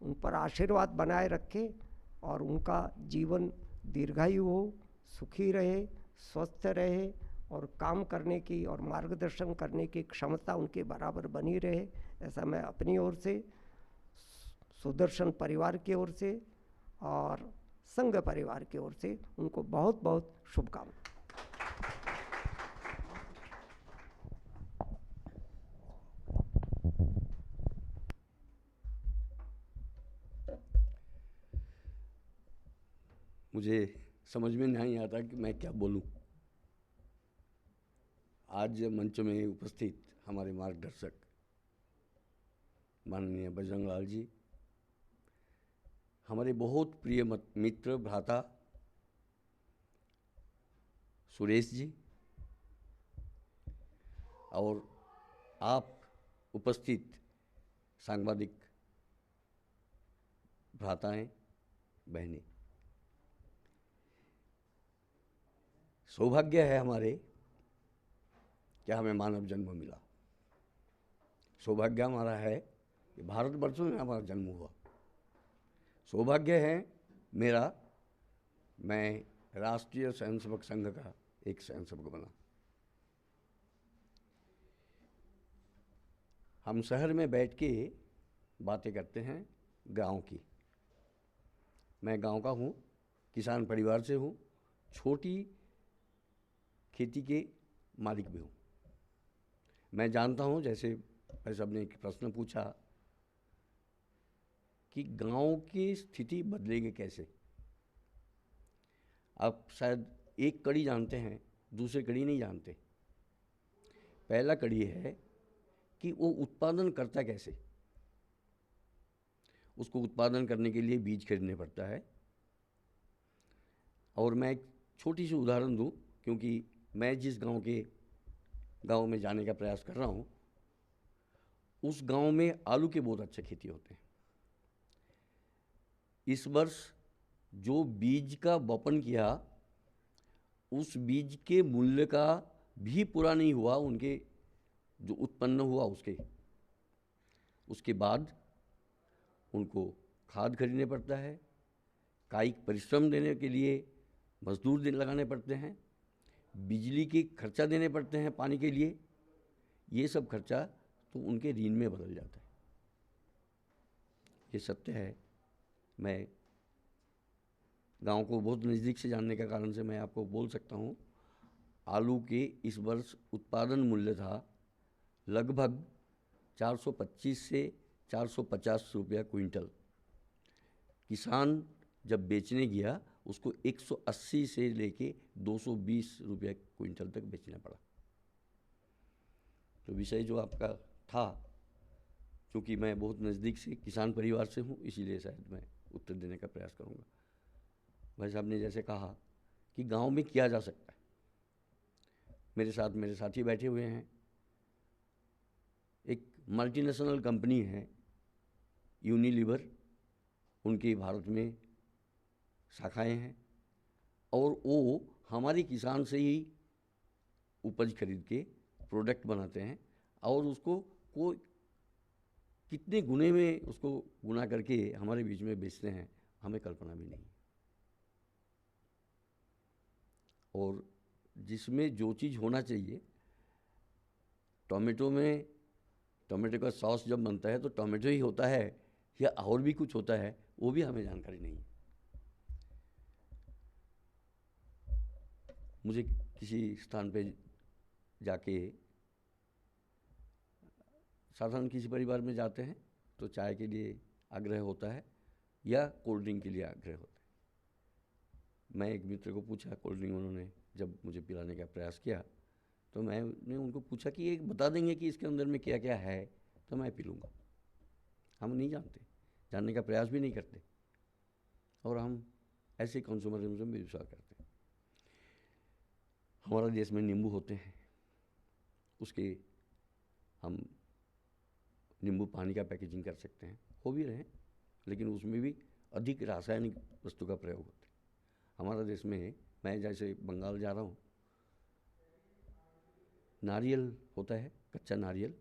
उन पर आशीर्वाद बनाए रखे और उनका जीवन दीर्घायु हो, सुखी रहे, स्वस्थ रहे और काम करने की और मार्गदर्शन करने की क्षमता उनके बराबर बनी रहे, ऐसा मैं अपनी ओर से, सुदर्शन परिवार की ओर से और संघ परिवार की ओर से उनको बहुत बहुत शुभकामनाएं। मुझे समझ में नहीं आता कि मैं क्या बोलूं। आज मंच में उपस्थित हमारे मार्गदर्शक माननीय बजरंग लाल जी, हमारे बहुत प्रिय मित्र भ्राता सुरेश जी, और आप उपस्थित सांबादिक भ्राताएं बहनें, सौभाग्य है हमारे कि हमें मानव जन्म मिला। सौभाग्य हमारा है कि भारतवर्ष में हमारा जन्म हुआ। सौभाग्य है मेरा, मैं राष्ट्रीय स्वयंसेवक संघ का एक स्वयंसेवक बना। हम शहर में बैठ के बातें करते हैं गांव की। मैं गांव का हूँ, किसान परिवार से हूँ, छोटी खेती के मालिक भी हूँ। मैं जानता हूँ, जैसे भाई साहब ने एक प्रश्न पूछा कि गांव की स्थिति बदलेगी कैसे। आप शायद एक कड़ी जानते हैं, दूसरी कड़ी नहीं जानते। पहला कड़ी है कि वो उत्पादन करता कैसे। उसको उत्पादन करने के लिए बीज खरीदने पड़ता है। और मैं एक छोटी सी उदाहरण दूं, क्योंकि मैं जिस गांव में जाने का प्रयास कर रहा हूं, उस गांव में आलू के बहुत अच्छे खेती होते हैं। इस वर्ष जो बीज का बपन किया, उस बीज के मूल्य का भी पूरा नहीं हुआ उनके जो उत्पन्न हुआ उसके बाद उनको खाद खरीदने पड़ता है, कायिक परिश्रम देने के लिए मजदूर लगाने पड़ते हैं, बिजली के खर्चा देने पड़ते हैं पानी के लिए। ये सब खर्चा तो उनके ऋण में बदल जाता है। ये सत्य है। मैं गांव को बहुत नज़दीक से जानने के कारण से मैं आपको बोल सकता हूँ, आलू के इस वर्ष उत्पादन मूल्य था लगभग 425 से 450 रुपया क्विंटल। किसान जब बेचने गया, उसको 180 से लेके 220 रुपया क्विंटल तक बेचना पड़ा। तो विषय जो आपका था, क्योंकि मैं बहुत नज़दीक से किसान परिवार से हूँ, इसीलिए शायद मैं उत्तर देने का प्रयास करूँगा। भाई साहब ने जैसे कहा कि गांव में किया जा सकता है, मेरे साथ मेरे साथी बैठे हुए हैं। एक मल्टीनेशनल कंपनी है यूनिलीवर, उनकी भारत में शाखाएं हैं, और वो हमारे किसान से ही उपज खरीद के प्रोडक्ट बनाते हैं, और उसको कोई कितने गुने में उसको गुना करके हमारे बीच में बेचते हैं, हमें कल्पना भी नहीं। और जिसमें जो चीज़ होना चाहिए, टोमेटो का सॉस जब बनता है तो टोमेटो ही होता है या और भी कुछ होता है, वो भी हमें जानकारी नहीं है। मुझे किसी स्थान पे जाके, साधारण किसी परिवार में जाते हैं तो चाय के लिए आग्रह होता है या कोल्ड ड्रिंक के लिए आग्रह होता है। मैं एक मित्र को पूछा, कोल्ड ड्रिंक उन्होंने जब मुझे पिलाने का प्रयास किया, तो मैंने उनको पूछा कि एक बता देंगे कि इसके अंदर में क्या क्या है, तो मैं पी लूँगा। हम नहीं जानते, जानने का प्रयास भी नहीं करते, और हम ऐसे कंज्यूमरिज्म में विश्वास करते हैं। हमारे देश में नींबू होते हैं, उसके हम नींबू पानी का पैकेजिंग कर सकते हैं, हो भी रहे, लेकिन उसमें भी अधिक रासायनिक वस्तु का प्रयोग होता है। हमारे देश में, मैं जैसे बंगाल जा रहा हूँ, नारियल होता है, कच्चा नारियल,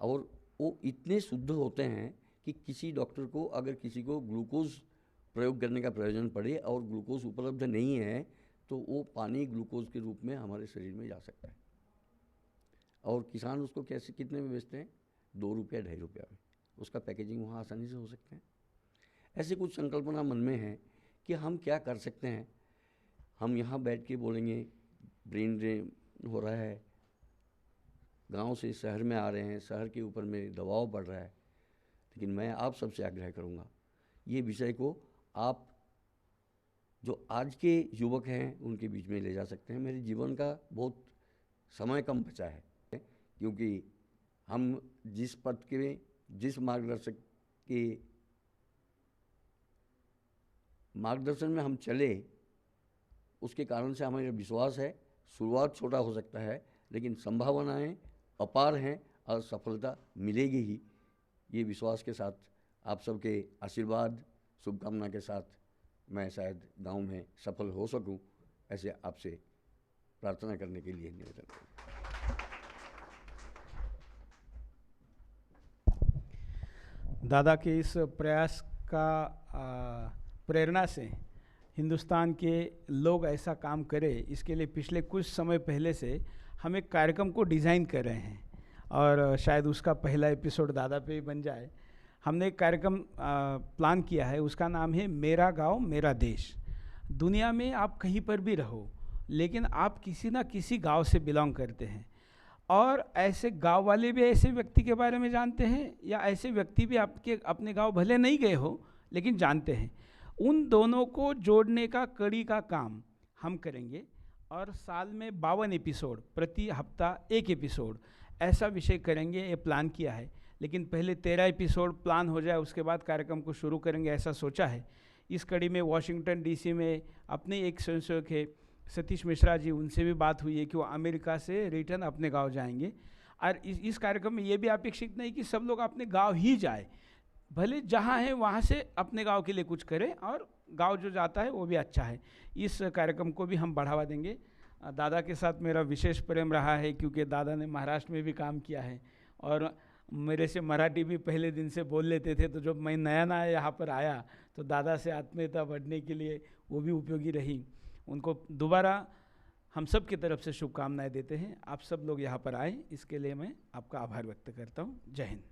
और वो इतने शुद्ध होते हैं कि किसी डॉक्टर को अगर किसी को ग्लूकोज प्रयोग करने का प्रयोजन पड़े और ग्लूकोज उपलब्ध नहीं है, तो वो पानी ग्लूकोज के रूप में हमारे शरीर में जा सकता है। और किसान उसको कैसे कितने में बेचते हैं? 2 रुपया 2.5 रुपया में। उसका पैकेजिंग वहाँ आसानी से हो सकते हैं। ऐसे कुछ संकल्पना मन में है कि हम क्या कर सकते हैं। हम यहाँ बैठ के बोलेंगे ब्रेन ड्रेन हो रहा है, गांव से शहर में आ रहे हैं, शहर के ऊपर में दबाव बढ़ रहा है, लेकिन मैं आप सबसे आग्रह करूँगा ये विषय को आप जो आज के युवक हैं उनके बीच में ले जा सकते हैं। मेरे जीवन का बहुत समय कम बचा है, क्योंकि हम जिस पथ के जिस मार्गदर्शक के मार्गदर्शन में हम चले उसके कारण से हमारा विश्वास है शुरुआत छोटा हो सकता है लेकिन संभावनाएं अपार हैं और सफलता मिलेगी ही। ये विश्वास के साथ आप सबके आशीर्वाद शुभकामना के साथ मैं शायद गांव में सफल हो सकूं, ऐसे आपसे प्रार्थना करने के लिए निवेदन करूं। दादा के इस प्रयास का प्रेरणा से हिंदुस्तान के लोग ऐसा काम करें, इसके लिए पिछले कुछ समय पहले से हम एक कार्यक्रम को डिज़ाइन कर रहे हैं और शायद उसका पहला एपिसोड दादा पे ही बन जाए। हमने एक कार्यक्रम प्लान किया है, उसका नाम है मेरा गांव मेरा देश। दुनिया में आप कहीं पर भी रहो, लेकिन आप किसी ना किसी गांव से बिलोंग करते हैं और ऐसे गांव वाले भी ऐसे व्यक्ति के बारे में जानते हैं या ऐसे व्यक्ति भी आपके अपने गांव भले नहीं गए हो लेकिन जानते हैं। उन दोनों को जोड़ने का कड़ी का काम हम करेंगे और साल में 52 एपिसोड, प्रति हफ्ता 1 एपिसोड, ऐसा विषय करेंगे, ये प्लान किया है। लेकिन पहले 13 एपिसोड प्लान हो जाए उसके बाद कार्यक्रम को शुरू करेंगे, ऐसा सोचा है। इस कड़ी में वाशिंगटन डीसी में अपने एक स्वयंसेवक है सतीश मिश्रा जी, उनसे भी बात हुई है कि वो अमेरिका से रिटर्न अपने गांव जाएंगे। और इस कार्यक्रम में ये भी अपेक्षित नहीं कि सब लोग अपने गांव ही जाए, भले जहाँ है वहाँ से अपने गांव के लिए कुछ करें और गांव जो जाता है वो भी अच्छा है। इस कार्यक्रम को भी हम बढ़ावा देंगे। दादा के साथ मेरा विशेष प्रेम रहा है क्योंकि दादा ने महाराष्ट्र में भी काम किया है और मेरे से मराठी भी पहले दिन से बोल लेते थे, तो जब मैं नया नया यहाँ पर आया तो दादा से आत्मीयता बढ़ने के लिए वो भी उपयोगी रही। उनको दोबारा हम सब की तरफ से शुभकामनाएं देते हैं। आप सब लोग यहाँ पर आए इसके लिए मैं आपका आभार व्यक्त करता हूँ। जय हिंद।